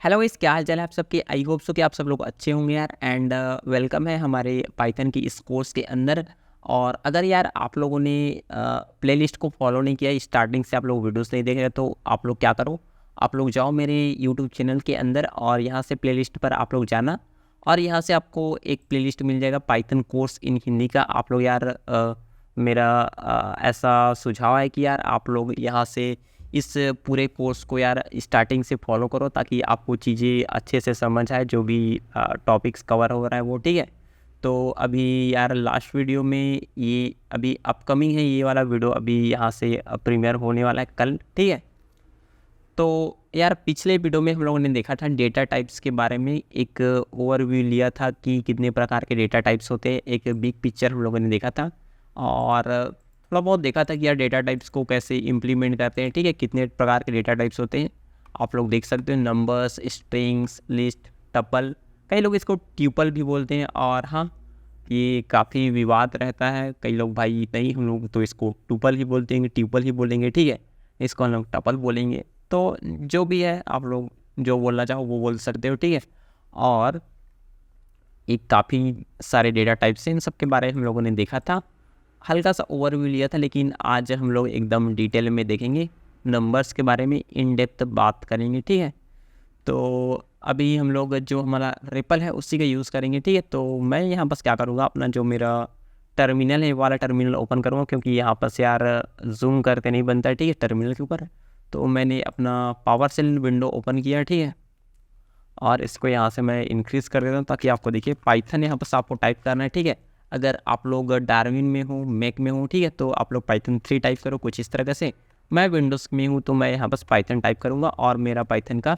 Hello guys, क्या हाल चाल है आप सबके। आई होप सो कि आप सब लोग अच्छे होंगे यार। एंड वेलकम है हमारे पाइथन की इस कोर्स के अंदर। और अगर यार आप लोगों ने प्लेलिस्ट को फॉलो नहीं किया, स्टार्टिंग से आप लोग वीडियोस नहीं देख रहे, तो आप लोग क्या करो, आप लोग जाओ मेरे यूट्यूब चैनल के अंदर और यहाँ से प्लेलिस्ट पर आप लोग जाना। और यहाँ से आपको एक प्लेलिस्ट मिल जाएगा पाइथन कोर्स इन हिंदी का। आप लोग यार मेरा ऐसा सुझाव है कि यार आप लोग यहाँ से इस पूरे कोर्स को यार स्टार्टिंग से फॉलो करो, ताकि आपको चीज़ें अच्छे से समझ आए, जो भी टॉपिक्स कवर हो रहा है वो, ठीक है। तो अभी यार लास्ट वीडियो में ये अभी अपकमिंग है, ये वाला वीडियो अभी यहाँ से प्रीमियर होने वाला है कल, ठीक है। तो यार पिछले वीडियो में हम लोगों ने देखा था डेटा टाइप्स के बारे में, एक ओवरव्यू लिया था कि कितने प्रकार के डेटा टाइप्स होते हैं, एक बिग पिक्चर हम लोगों ने देखा था। और थोड़ा बहुत देखा था कि यार डेटा टाइप्स को कैसे इम्प्लीमेंट करते हैं, ठीक है, कितने प्रकार के डेटा टाइप्स होते हैं। आप लोग देख सकते हो, नंबर्स, स्ट्रिंग्स, लिस्ट, टपल, कई लोग इसको ट्यूपल भी बोलते हैं। और हाँ, ये काफ़ी विवाद रहता है, कई लोग भाई नहीं, हम लोग तो इसको टूपल ही बोलते हैं, ट्यूपल ही बोलेंगे, ठीक है, इसको हम लोग टपल बोलेंगे। तो जो भी है, आप लोग जो बोलना चाहो वो बोल सकते हो, ठीक है। और एक काफ़ी सारे डेटा टाइप्स हैं, इन सब के बारे में हम लोगों ने देखा था, हल्का सा ओवरव्यू लिया था। लेकिन आज हम लोग एकदम डिटेल में देखेंगे, नंबर्स के बारे में इन डेप्थ बात करेंगे, ठीक है। तो अभी हम लोग जो हमारा रिपल है उसी का यूज़ करेंगे, ठीक है। तो मैं यहाँ बस क्या करूँगा, अपना जो मेरा टर्मिनल है वाला टर्मिनल ओपन करूँगा, क्योंकि यहाँ पर से यार जूम करके नहीं बनता है, ठीक है, टर्मिनल के ऊपर। तो मैंने अपना पावर सेल विंडो ओपन किया, ठीक है। और इसको यहाँ से मैं इंक्रीज़ कर देता हूँ ताकि आपको दिखे। पाइथन यहाँ बस आपको टाइप करना है, ठीक है। अगर आप लोग डार्विन में हो, मैक में हो, ठीक है, तो आप लोग पाइथन 3 टाइप करो कुछ इस तरह से। मैं विंडोज़ में हूँ तो मैं यहाँ बस पाइथन टाइप करूँगा और मेरा पाइथन का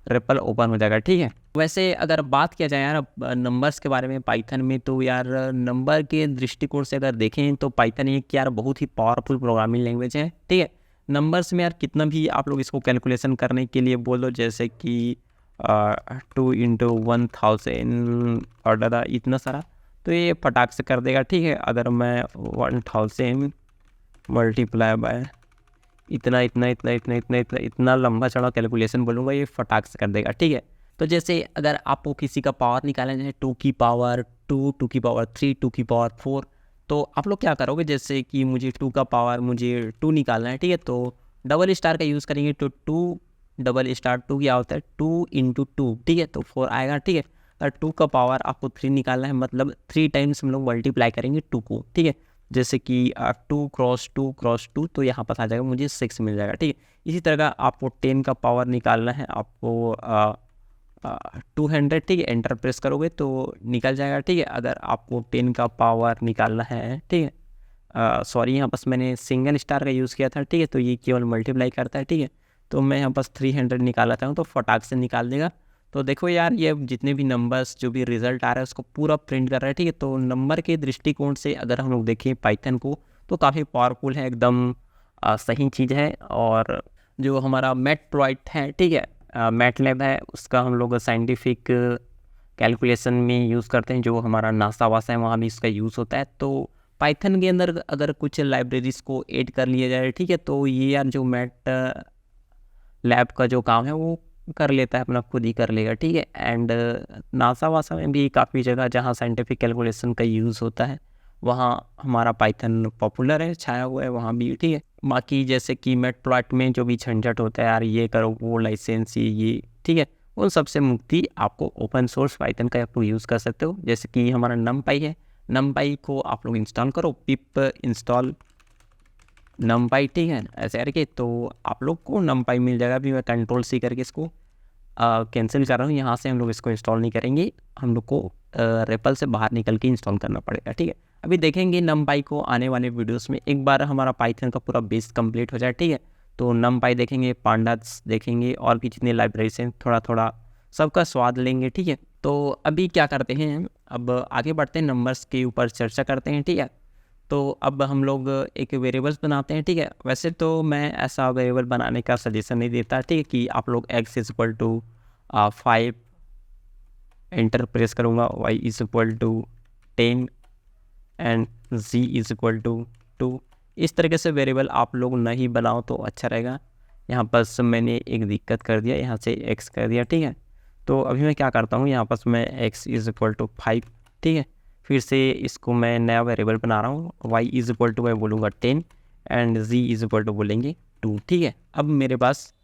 रिपल ओपन हो जाएगा, ठीक है। वैसे अगर बात किया जाए यार नंबर्स के बारे में पाइथन में, तो यार नंबर के दृष्टिकोण से अगर देखें तो पाइथन एक यार बहुत ही पावरफुल प्रोग्रामिंग लैंग्वेज है, ठीक है। नंबर्स में यार कितना भी आप लोग इसको कैलकुलेशन करने के लिए बोलो, जैसे कि 2 × 1000 और दादा इतना सारा, तो ये फटाक से कर देगा, ठीक है। अगर मैं 1000 मल्टीप्लाई बाय इतना इतना इतना इतना इतना इतना इतना लंबा चौड़ा कैलकुलेशन बोलूँगा, ये फटाक से कर देगा, ठीक है। तो जैसे अगर आपको किसी का पावर निकालना है, 2 की पावर 2, 2 की पावर 3, 2 की पावर 4, तो आप लोग क्या करोगे, जैसे कि मुझे 2 का पावर मुझे 2 निकालना है, ठीक है, तो डबल स्टार का यूज़ करेंगे। तो 2 डबल स्टार 2 क्या होता है, 2 × 2, ठीक है, तो 4 आएगा, ठीक है। और 2 का पावर आपको 3 निकालना है, मतलब 3 टाइम्स हम लोग मल्टीप्लाई करेंगे 2 को, ठीक है। जैसे कि 2 × 2 × 2, तो यहाँ पर आ जाएगा, मुझे 6 मिल जाएगा, ठीक है। इसी तरह का आपको 10 का पावर निकालना है, आपको 200, ठीक है, एंटर प्रेस करोगे तो निकल जाएगा, ठीक है। अगर आपको 10 का पावर निकालना है, ठीक है, सॉरी यहाँ बस मैंने सिंगल स्टार का यूज़ किया था, ठीक है, तो ये केवल मल्टीप्लाई करता है, ठीक है। तो मैं यहाँ बस 300 निकालता हूँ तो फटाक से निकाल देगा। तो देखो यार, ये जितने भी नंबर्स जो भी रिजल्ट आ रहा है उसको पूरा प्रिंट कर रहा है, ठीक है। तो नंबर के दृष्टिकोण से अगर हम लोग देखें पाइथन को, तो काफ़ी पावरफुल है, एकदम सही चीज़ है। और जो हमारा मैटप्लॉइट है, ठीक है, मैटलैब है, उसका हम लोग साइंटिफिक कैलकुलेशन में यूज़ करते हैं, जो हमारा नासा वासा है वहाँ भी इसका यूज़ होता है। तो पाइथन के अंदर अगर कुछ लाइब्रेरीज को ऐड कर लिया जाए, ठीक है, तो ये यार जो मैट लैब का जो काम है वो कर लेता है, अपना खुद ही कर लेगा, ठीक है। एंड नासा वासा में भी काफ़ी जगह जहाँ साइंटिफिक कैलकुलेशन का यूज़ होता है, वहाँ हमारा पाइथन पॉपुलर है, छाया हुआ है वहाँ भी, ठीक है। बाकी जैसे कि मैटप्लॉट में जो भी झंझट होता है यार, ये करो वो लाइसेंस ये, ठीक है, उन सबसे मुक्ति आपको ओपन सोर्स पाइथन का आप यूज़ कर सकते हो। जैसे कि हमारा नमपाई है, नमपाई को आप लोग इंस्टॉल करो, पिप इंस्टॉल नमपाई, ठीक है, ऐसे करके तो आप लोग को नमपाई मिल जाएगा। अभी मैं कंट्रोल-C करके इसको कैंसिल कर रहा हूँ, यहाँ से हम लोग इसको इंस्टॉल नहीं करेंगे, हम लोग को रेपल से बाहर निकल के इंस्टॉल करना पड़ेगा, ठीक है। अभी देखेंगे नमपाई को आने वाले वीडियोस में, एक बार हमारा पाइथन का पूरा बेस कंप्लीट हो जाए, ठीक है, तो नमपाई देखेंगे, पांडास देखेंगे, और भी जितने लाइब्रेरीज हैं थोड़ा थोड़ा सबका स्वाद लेंगे, ठीक है। तो अभी क्या करते हैं, अब आगे बढ़ते हैं, नंबर्स के ऊपर चर्चा करते हैं, ठीक है। तो अब हम लोग एक वेरिएबल्स बनाते हैं, ठीक है। वैसे तो मैं ऐसा वेरिएबल बनाने का सजेशन नहीं देता, ठीक है, कि आप लोग x = 5 एंटर प्रेस करूँगा, y = 10 एंड z = 2, इस तरीके से वेरिएबल आप लोग नहीं बनाओ तो अच्छा रहेगा। यहाँ पर मैंने एक दिक्कत कर दिया, यहाँ से x कर दिया, ठीक है। तो अभी मैं क्या करता हूँ, यहाँ पर मैं x इज़ इक्वल टू 5, ठीक है। फिर से इसको मैं नया वेरिएबल बना रहा हूँ, y इज़ इक्वल टू मैं बोलूँगा 10 and z is equal to बोलेंगे 2, ठीक है। अब मेरे पास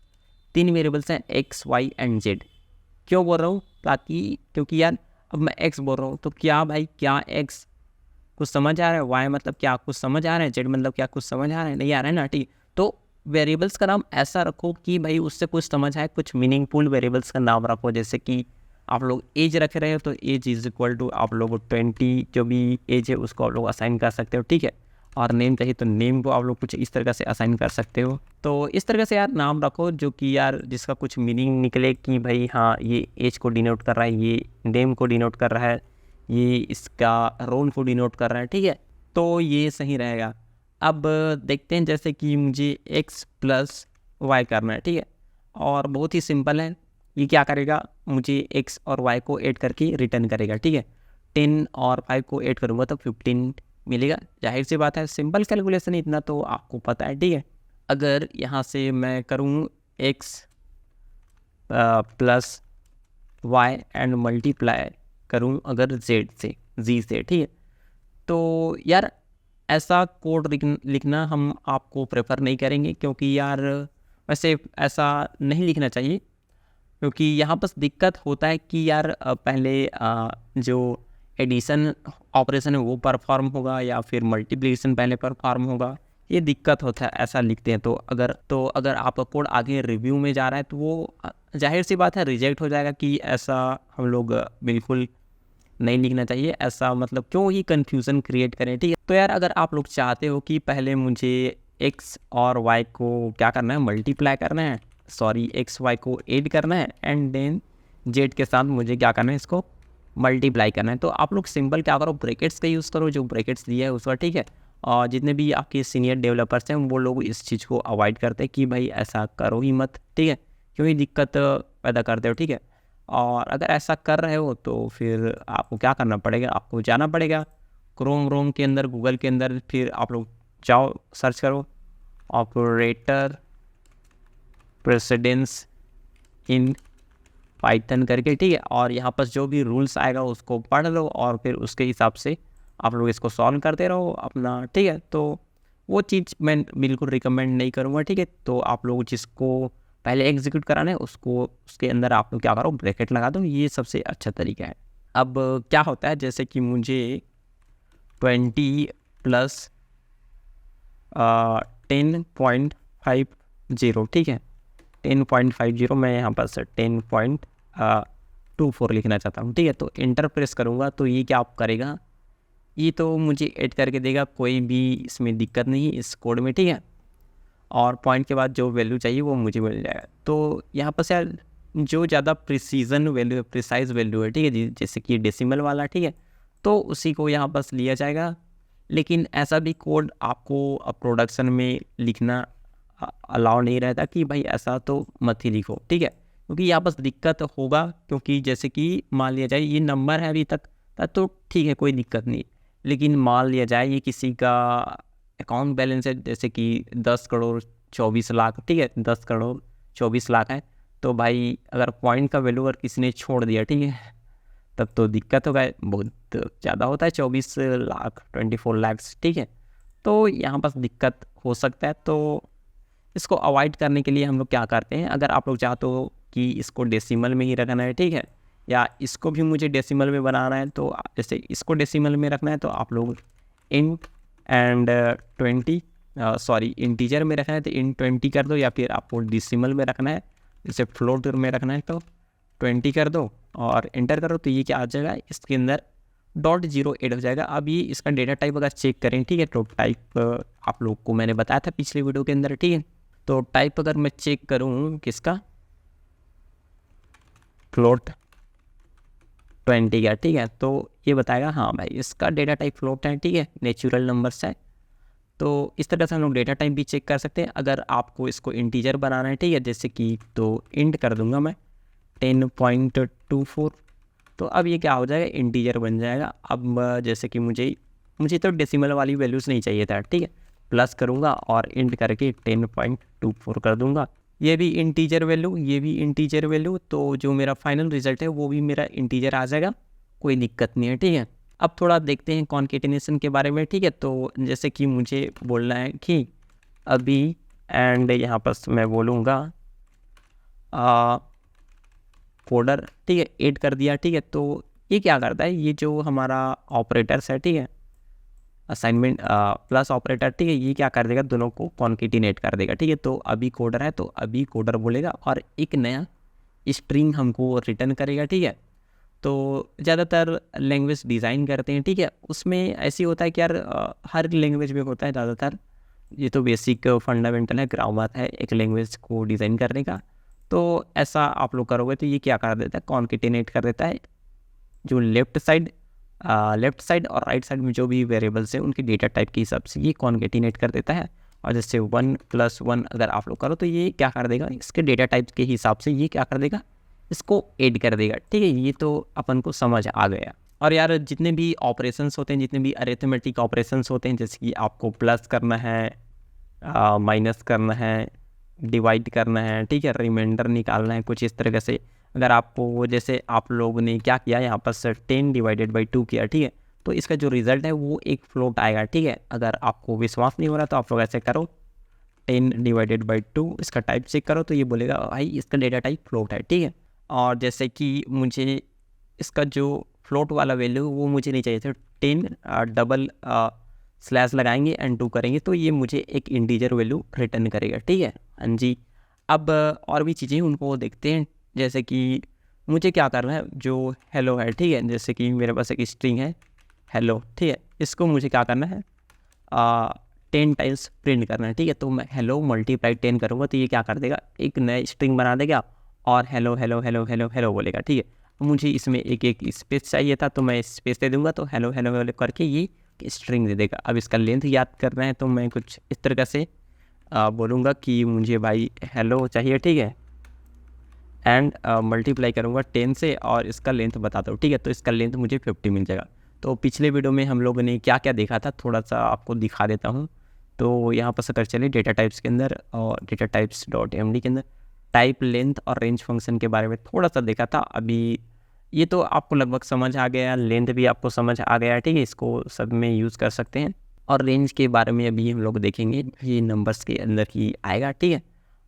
3 वेरिएबल्स हैं x, y एंड z। क्यों बोल रहा हूँ, ताकि क्योंकि यार अब मैं x बोल रहा हूँ तो क्या भाई, क्या x कुछ समझ आ रहा है, y मतलब क्या कुछ समझ आ रहा है, z मतलब क्या कुछ समझ आ रहा है, नहीं आ रहा है ना, ठीक। तो वेरिएबल्स का नाम ऐसा रखो कि भाई उससे कुछ समझ आए, कुछ मीनिंगफुल वेरिएबल्स का नाम रखो। जैसे कि आप लोग एज रख रहे हो तो एज इज इक्वल टू आप लोग 20 जो भी एज है उसको आप लोग असाइन कर सकते हो, ठीक है। और नेम चाहिए तो नेम को आप लोग कुछ इस तरह से असाइन कर सकते हो। तो इस तरह से यार नाम रखो जो कि यार जिसका कुछ मीनिंग निकले कि भाई हाँ ये एज को डिनोट कर रहा है, ये नेम को डिनोट कर रहा है, ये इसका रोल को डिनोट कर रहा है, ठीक है। तो ये सही रहेगा। अब देखते हैं, जैसे कि मुझे x प्लस वाई करना है, ठीक है। और बहुत ही सिंपल है, ये क्या करेगा, मुझे x और y को ऐड करके रिटर्न करेगा, ठीक है। 10 और 5 को ऐड करूँगा तो 15 मिलेगा। जाहिर सी बात है, सिंपल कैलकुलेशन, इतना तो आपको पता है, ठीक है। अगर यहाँ से मैं करूँ x plus y and multiply करूँ अगर z से, z से, ठीक है। तो यार ऐसा कोड लिखना हम आपको प्रेफर नहीं करेंगे, क्योंकि यार वैसे ऐसा नहीं लिखना चाहिए, क्योंकि यहाँ बस दिक्कत होता है कि यार पहले जो एडिशन ऑपरेशन है वो परफॉर्म होगा या फिर मल्टीप्लिकेशन पहले परफॉर्म होगा, ये दिक्कत होता है ऐसा लिखते हैं। तो अगर आपका कोड आगे रिव्यू में जा रहा है तो वो जाहिर सी बात है रिजेक्ट हो जाएगा, कि ऐसा हम लोग बिल्कुल नहीं लिखना चाहिए। ऐसा मतलब क्यों ही कन्फ्यूज़न क्रिएट करें, ठीक है। तो यार अगर आप लोग चाहते हो कि पहले मुझे x और y को क्या करना है, मल्टीप्लाई करना है, सॉरी x y को ऐड करना है एंड देन z के साथ मुझे क्या करना है, इसको मल्टीप्लाई करना है, तो आप लोग सिंपल क्या करो, ब्रैकेट्स का यूज़ करो, जो ब्रैकेट्स दिया है उसका, ठीक है। और जितने भी आपके सीनियर डेवलपर्स हैं वो लोग इस चीज़ को अवॉइड करते हैं कि भाई ऐसा करो ही मत, ठीक है, क्योंकि दिक्कत पैदा करते हो, ठीक है। और अगर ऐसा कर रहे हो तो फिर आपको क्या करना पड़ेगा, आपको जाना पड़ेगा क्रोम के अंदर, गूगल के अंदर, फिर आप लोग जाओ सर्च करो ऑपरेटर प्रेसिडेंस इन पाइथन करके, ठीक है। और यहाँ पर जो भी रूल्स आएगा उसको पढ़ लो और फिर उसके हिसाब से आप लोग इसको सॉल्व करते रहो अपना, ठीक है। तो वो चीज़ मैं बिल्कुल रिकमेंड नहीं करूँगा, ठीक है। तो आप लोग जिसको पहले एग्जीक्यूट कराना है उसको उसके अंदर आप लोग क्या करो, ब्रैकेट लगा दो, ये सबसे अच्छा तरीका है। अब क्या होता है, जैसे कि मुझे 20 प्लस 10.50, ठीक है, 10.50 मैं यहाँ पर से 10.24 लिखना चाहता हूँ, ठीक है। तो इंटर प्रेस करूँगा तो ये क्या आप करेगा, ये तो मुझे ऐड करके देगा, कोई भी इसमें दिक्कत नहीं इस कोड में, ठीक है। और पॉइंट के बाद जो वैल्यू चाहिए वो मुझे मिल जाएगा। तो यहाँ पर यार जो ज़्यादा प्रिसीजन वैल्यू है, प्रिसाइज वैल्यू है, ठीक है, जैसे कि डेसिमल वाला, ठीक है, तो उसी को यहाँ पर लिया जाएगा। लेकिन ऐसा भी कोड आपको प्रोडक्शन में लिखना अलाउ नहीं रहता कि भाई ऐसा तो मत ही लिखो, ठीक है, क्योंकि यहाँ पर दिक्कत होगा। क्योंकि जैसे कि मान लिया जाए ये नंबर है अभी तक तो ठीक है, कोई दिक्कत नहीं। लेकिन मान लिया जाए ये किसी का अकाउंट बैलेंस है, जैसे कि 10 करोड़ 24 लाख, ठीक है, 10 करोड़ 24 लाख है, तो भाई अगर पॉइंट का वैल्यू अगर किसी ने छोड़ दिया, ठीक है, तब तो दिक्कत होगा, बहुत ज़्यादा होता है 24 लाख 24 लाख, ठीक है। तो यहाँ पर दिक्कत हो सकता है। तो इसको अवॉइड करने के लिए हम लोग क्या करते हैं, अगर आप लोग चाहते हो कि इसको डेसिमल में ही रखना है, ठीक है, या इसको भी मुझे डेसिमल में बनाना है, तो जैसे इसको डेसिमल में रखना है तो आप लोग इंट एंड 20 सॉरी इंटीजर में रखना है तो इन 20 कर दो, या फिर आपको डेसिमल में रखना है, जैसे फ्लोट में रखना है तो 20 कर दो और एंटर करो, तो ये क्या आ जाएगा, इसके अंदर .0 ऐड हो जाएगा। अब ये इसका डेटा टाइप अगर चेक करें, ठीक है, तो टाइप आप लोग को मैंने बताया था पिछले वीडियो के अंदर, ठीक है। तो टाइप अगर मैं चेक करूँ किसका, फ्लोट 20 का, ठीक है, तो ये बताएगा हाँ भाई इसका डेटा टाइप फ्लोट है, ठीक है, नेचुरल नंबर्स है। तो इस तरह से हम लोग डेटा टाइप भी चेक कर सकते हैं। अगर आपको इसको इंटीजर बनाना है, ठीक है, जैसे कि तो इंट कर दूंगा मैं 10.24, तो अब ये क्या हो जाएगा, इंटीजर बन जाएगा। अब जैसे कि मुझे तो डेसिमल वाली वैल्यूज़ नहीं चाहिए था, ठीक है, प्लस करूँगा और इंट करके 10.24 कर दूँगा, ये भी इंटीजर वैल्यू, ये भी इंटीजर वैल्यू, तो जो मेरा फाइनल रिजल्ट है वो भी मेरा इंटीजर आ जाएगा, कोई दिक्कत नहीं है, ठीक है। अब थोड़ा देखते हैं कॉन्केटिनेशन के बारे में, ठीक है। तो जैसे कि मुझे बोलना है कि अभी, एंड यहाँ पर मैं बोलूँगा कोडर, ठीक है, ऐड कर दिया, ठीक है। तो ये क्या करता है, ये जो हमारा ऑपरेटर्स है, ठीक है, असाइनमेंट प्लस ऑपरेटर, ठीक है, ये क्या कर देगा, दोनों को कॉन्केटिनेट कर देगा, ठीक है। तो अभी कोडर है तो अभी कोडर बोलेगा और एक नया स्ट्रिंग हमको रिटर्न करेगा, ठीक है। तो ज़्यादातर लैंग्वेज डिज़ाइन करते हैं, ठीक है, उसमें ऐसे होता है कि यार हर लैंग्वेज में होता है ज़्यादातर, ये तो बेसिक फंडामेंटल है, ग्रामर है एक लैंग्वेज को डिज़ाइन करने का। तो ऐसा आप लोग करोगे तो ये क्या कर देता है, कॉन्केटिनेट कर देता है जो लेफ्ट साइड और राइट साइड में जो भी वेरिएबल्स हैं उनके डेटा टाइप के हिसाब से ये कॉन्केटिनेट कर देता है। और जैसे 1+1 अगर आप लोग करो तो ये क्या कर देगा, इसके डेटा टाइप के हिसाब से ये क्या कर देगा, इसको ऐड कर देगा, ठीक है। ये तो अपन को समझ आ गया। और यार जितने भी ऑपरेशंस होते हैं, जितने भी अरिथमेटिक ऑपरेशंस होते हैं, जैसे कि आपको प्लस करना है, माइनस करना है, डिवाइड करना है, ठीक है, रिमाइंडर निकालना है, कुछ इस तरीके से। अगर आपको वो जैसे आप लोगों ने क्या किया यहाँ पर 10/2 किया, ठीक है, तो इसका जो रिज़ल्ट है वो एक फ्लोट आएगा, ठीक है। अगर आपको विश्वास नहीं हो रहा तो आप लोग ऐसे करो, 10/2 इसका टाइप चेक करो तो ये बोलेगा भाई इसका डेटा टाइप फ्लोट है, ठीक है। और जैसे कि मुझे इसका जो फ्लोट वाला वैल्यू वो मुझे नहीं चाहिए था, 10 डबल स्लैश लगाएंगे एंड 2 करेंगे तो ये मुझे एक इंटीजर वैल्यू रिटर्न करेगा, ठीक है। हाँ जी। अब और भी चीज़ें उनको देखते हैं, जैसे कि मुझे क्या करना है, जो हेलो है, ठीक है, जैसे कि मेरे पास एक स्ट्रिंग है हेलो, ठीक है, इसको मुझे क्या करना है 10 टाइम्स प्रिंट करना है, ठीक है। तो मैं हेलो मल्टीप्लाई 10 करूँगा तो ये क्या कर देगा, एक नया स्ट्रिंग बना देगा और hello hello hello hello hello बोलेगा, ठीक है। मुझे इसमें एक एक स्पेस चाहिए था तो मैं स्पेस दे दूंगा तो हेलो हेलो हेलो करके ये स्ट्रिंग दे देगा। अब इसका लेंथ याद करना है तो मैं कुछ इस तरीके से बोलूँगा कि मुझे भाई हेलो चाहिए, ठीक है, एंड मल्टीप्लाई करूँगा 10 से और इसका लेंथ बताता हूँ, ठीक है। तो इसका लेंथ मुझे 50 मिल जाएगा। तो पिछले वीडियो में हम लोगों ने क्या क्या देखा था थोड़ा सा आपको दिखा देता हूँ। तो यहाँ पर अगर चलिए डेटा टाइप्स के अंदर और डेटा टाइप्स .md के अंदर टाइप, लेंथ और रेंज फंक्शन के बारे में थोड़ा सा देखा था। अभी ये तो आपको लगभग समझ आ गया, लेंथ भी आपको समझ आ गया, ठीक है, इसको सब में यूज़ कर सकते हैं। और रेंज के बारे में अभी हम लोग देखेंगे, ये नंबर्स के अंदर ही आएगा, ठीक है।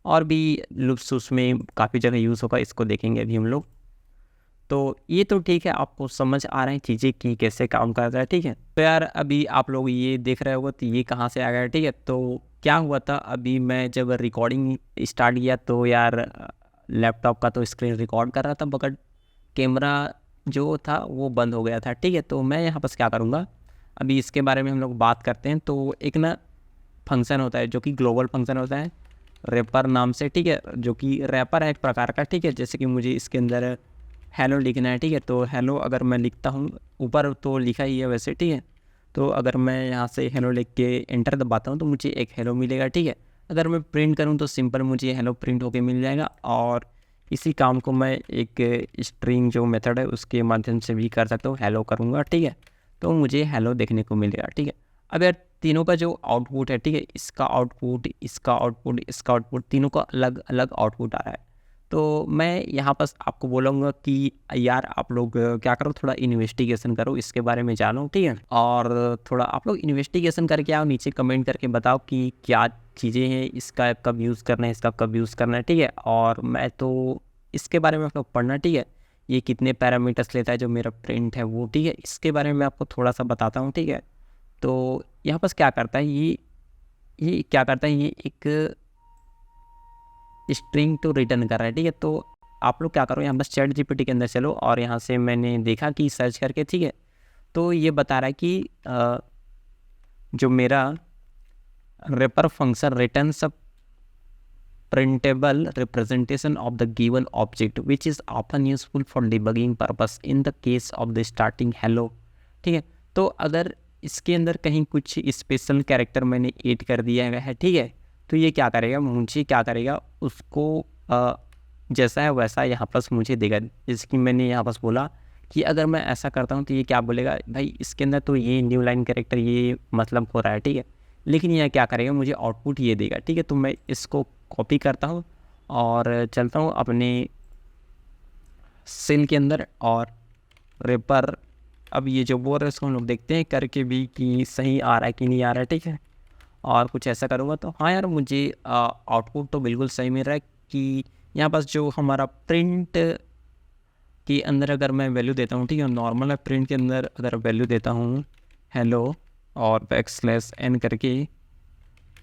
और भी लूप्स उसमें काफ़ी जगह यूज़ होगा, इसको देखेंगे अभी हम लोग। तो ये तो ठीक है, आपको समझ आ रहे हैं चीज़ें कि कैसे काम कर रहा है, ठीक है। तो यार अभी आप लोग ये देख रहे होगे तो ये कहाँ से आ गया, ठीक है। तो क्या हुआ था, अभी मैं जब रिकॉर्डिंग स्टार्ट किया तो यार लैपटॉप का तो स्क्रीन रिकॉर्ड कर रहा था बट कैमरा जो था वो बंद हो गया था, ठीक है। तो मैं यहाँ पर क्या करूँगा, अभी इसके बारे में हम लोग बात करते हैं। तो एक ना फंक्शन होता है जो कि ग्लोबल फंक्शन होता है रैपर नाम से, ठीक है, जो कि रैपर है एक प्रकार का, ठीक है। जैसे कि मुझे इसके अंदर हेलो लिखना है, ठीक है। तो हेलो अगर मैं लिखता हूँ, ऊपर तो लिखा ही है वैसे, ठीक है। तो अगर मैं यहाँ से हेलो लिख के एंटर दबाता हूँ तो मुझे एक हेलो मिलेगा, ठीक है। अगर मैं प्रिंट करूँ तो सिंपल मुझे हेलो प्रिंट होके मिल जाएगा। और इसी काम को मैं एक स्ट्रिंग जो मेथड है उसके माध्यम से भी कर सकता हूँ, हेलो करूँगा, ठीक है, तो मुझे हेलो देखने को मिलेगा, ठीक है। अब यार तीनों का जो आउटपुट है, ठीक है, इसका आउटपुट, इसका आउटपुट, इसका आउटपुट, तीनों का अलग अलग आउटपुट आ रहा है। तो मैं यहाँ पर आपको बोलूँगा कि यार आप लोग क्या करो, थोड़ा इन्वेस्टिगेशन करो, इसके बारे में जानो, ठीक है। और थोड़ा आप लोग इन्वेस्टिगेशन करके आओ, नीचे कमेंट करके बताओ कि क्या चीज़ें हैं, इसका कब यूज़ करना है, इसका कब यूज़ करना है, ठीक है। और मैं तो इसके बारे में आप लोग पढ़ना, ठीक है, ये कितने पैरामीटर्स लेता है जो मेरा प्रिंट है वो, ठीक है, इसके बारे में आपको थोड़ा सा बताता हूँ, ठीक है। तो यहाँ पर क्या करता है, ये क्या करता है, ये एक स्ट्रिंग तो रिटर्न कर रहा है, ठीक है। तो आप लोग क्या करो, यहाँ बस चैट जीपीटी के अंदर चलो और यहाँ से मैंने देखा कि सर्च करके, ठीक है, तो ये बता रहा है कि जो मेरा wrapper function returns a printable representation of the given object which is often useful for debugging purpose in the case of the starting hello, ठीक है। तो अगर इसके अंदर कहीं कुछ स्पेशल कैरेक्टर मैंने ऐड कर दिया है, ठीक है, तो ये क्या करेगा, मुझे क्या करेगा, उसको जैसा है वैसा यहाँ पर मुझे देगा। जैसे कि मैंने यहाँ पर बोला कि अगर मैं ऐसा करता हूँ तो ये क्या बोलेगा, भाई इसके अंदर तो ये न्यू लाइन कैरेक्टर ये मतलब हो रहा है, ठीक है, लेकिन यह क्या करेगा, मुझे आउटपुट ये देगा, ठीक है। तो मैं इसको कॉपी करता हूँ और चलता हूँ अपने सेल के अंदर और रेपर। अब ये जो बोल रहे हैं उसको हम लोग देखते हैं करके भी कि सही आ रहा है कि नहीं आ रहा है, ठीक है। और कुछ ऐसा करूँगा तो हाँ यार, मुझे आउटपुट तो बिल्कुल सही मिल रहा है कि यहाँ पास जो हमारा प्रिंट के अंदर अगर मैं वैल्यू देता हूँ, ठीक है, नॉर्मल है, प्रिंट के अंदर अगर वैल्यू देता हूँ हेलो और \n करके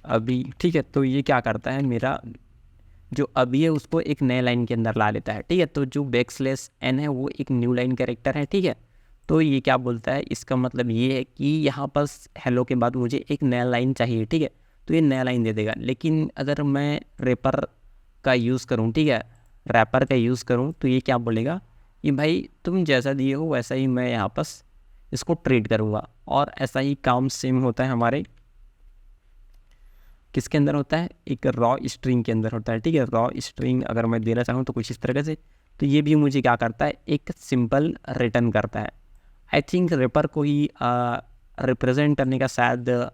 अभी, ठीक है, तो ये क्या करता है, मेरा जो अभी है उसको एक नए लाइन के अंदर ला लेता है, ठीक है। तो जो \n है वो एक न्यू लाइन कैरेक्टर है, ठीक है। तो ये क्या बोलता है, इसका मतलब ये है कि यहाँ पास हेलो के बाद मुझे एक नया लाइन चाहिए, ठीक है। तो ये नया लाइन दे देगा। लेकिन अगर मैं रैपर का यूज़ करूँ, ठीक है, रैपर का यूज़ करूँ, तो ये क्या बोलेगा कि भाई तुम जैसा दिए हो वैसा ही मैं यहाँ पास इसको ट्रीट करूँगा। और ऐसा ही काम सेम होता है हमारे किसके अंदर होता है, एक रॉ स्ट्रिंग के अंदर होता है, ठीक है। रॉ स्ट्रिंग अगर मैं देना चाहूँ तो कुछ इस तरह से, तो ये भी मुझे क्या करता है, एक सिंपल रिटर्न करता है। आई थिंक रेपर को ही रिप्रेजेंट करने का शायद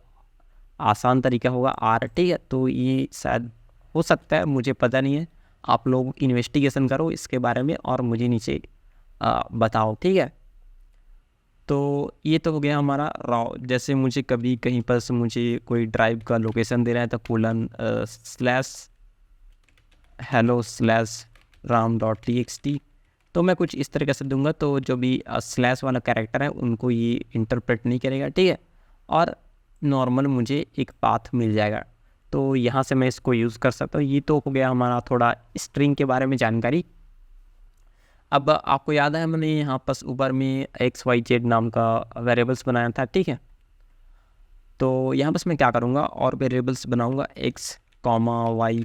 आसान तरीका होगा आर, ठीक है। तो ये शायद हो सकता है, मुझे पता नहीं है। आप लोग इन्वेस्टिगेशन करो इसके बारे में और मुझे नीचे बताओ, ठीक है। तो ये तो हो गया हमारा रॉ। जैसे मुझे कभी कहीं पर से मुझे कोई ड्राइव का लोकेशन दे रहा है तो :/hello/ram.txt, तो मैं कुछ इस तरीके से दूंगा। तो जो भी स्लैश वाला कैरेक्टर है उनको ये इंटरप्रेट नहीं करेगा, ठीक है। और नॉर्मल मुझे एक पाथ मिल जाएगा। तो यहाँ से मैं इसको यूज़ कर सकता हूँ। ये तो हो गया हमारा थोड़ा स्ट्रिंग के बारे में जानकारी। अब आपको याद है मैंने यहाँ पर ऊपर में XYZ नाम का वेरिएबल्स बनाया था, ठीक है। तो यहाँ बस मैं क्या करूँगा, और वेरिएबल्स बनाऊँगा x, y,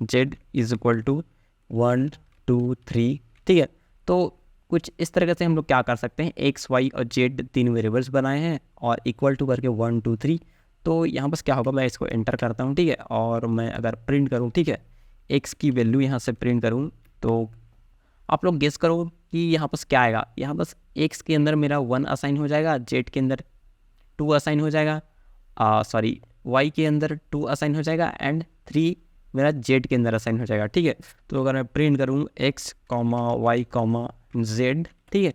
z is equal to 1 2 3, ठीक है। तो कुछ इस तरह से हम लोग क्या कर सकते हैं, x, y और z तीन वेरिएबल्स बनाए हैं और इक्वल टू करके 1 2 3। तो यहाँ बस क्या होगा, मैं इसको एंटर करता हूँ, ठीक है। और मैं अगर प्रिंट करूँ, ठीक है, x की वैल्यू यहाँ से प्रिंट करूँ, तो आप लोग गेस करो कि यहाँ बस क्या आएगा। यहाँ बस x के अंदर मेरा 1 असाइन हो जाएगा, z के अंदर 2 असाइन हो जाएगा, सॉरी y के अंदर 2 असाइन हो जाएगा एंड 3 मेरा z के अंदर असाइन हो जाएगा, ठीक है। तो अगर मैं प्रिंट करूँ x, y, z, ठीक है,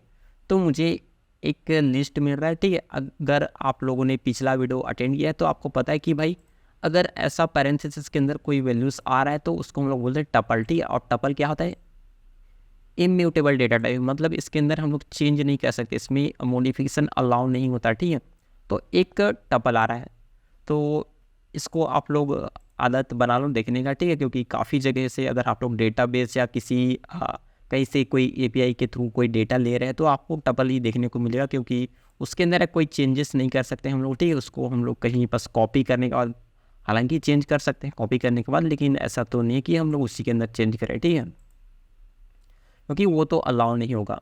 तो मुझे एक लिस्ट मिल रहा है, ठीक है। अगर आप लोगों ने पिछला वीडियो अटेंड किया है तो आपको पता है कि भाई अगर ऐसा पैरेंथेसिस के अंदर कोई वैल्यूज़ आ रहा है तो उसको हम लोग बोलते हैं टपल, ठीक है। और टपल क्या होता है, इम्यूटेबल डेटा टाइप, मतलब इसके अंदर हम लोग चेंज नहीं कर सकते, इसमें मॉडिफिकेशन अलाउ नहीं होता, ठीक है। तो एक टपल आ रहा है, तो इसको आप लोग आदत बना लो देखने का, ठीक है। क्योंकि काफ़ी जगह से अगर आप लोग डेटाबेस या किसी कहीं से कोई API के थ्रू कोई डेटा ले रहे हैं तो आपको टपल ही देखने को मिलेगा, क्योंकि उसके अंदर कोई चेंजेस नहीं कर सकते हम लोग, ठीक है। उसको हम लोग कहीं बस कॉपी करने के बाद, हालांकि चेंज कर सकते हैं कॉपी करने के बाद, लेकिन ऐसा तो नहीं है कि हम लोग उसी के अंदर चेंज करें, ठीक है, क्योंकि वो तो अलाउ नहीं होगा।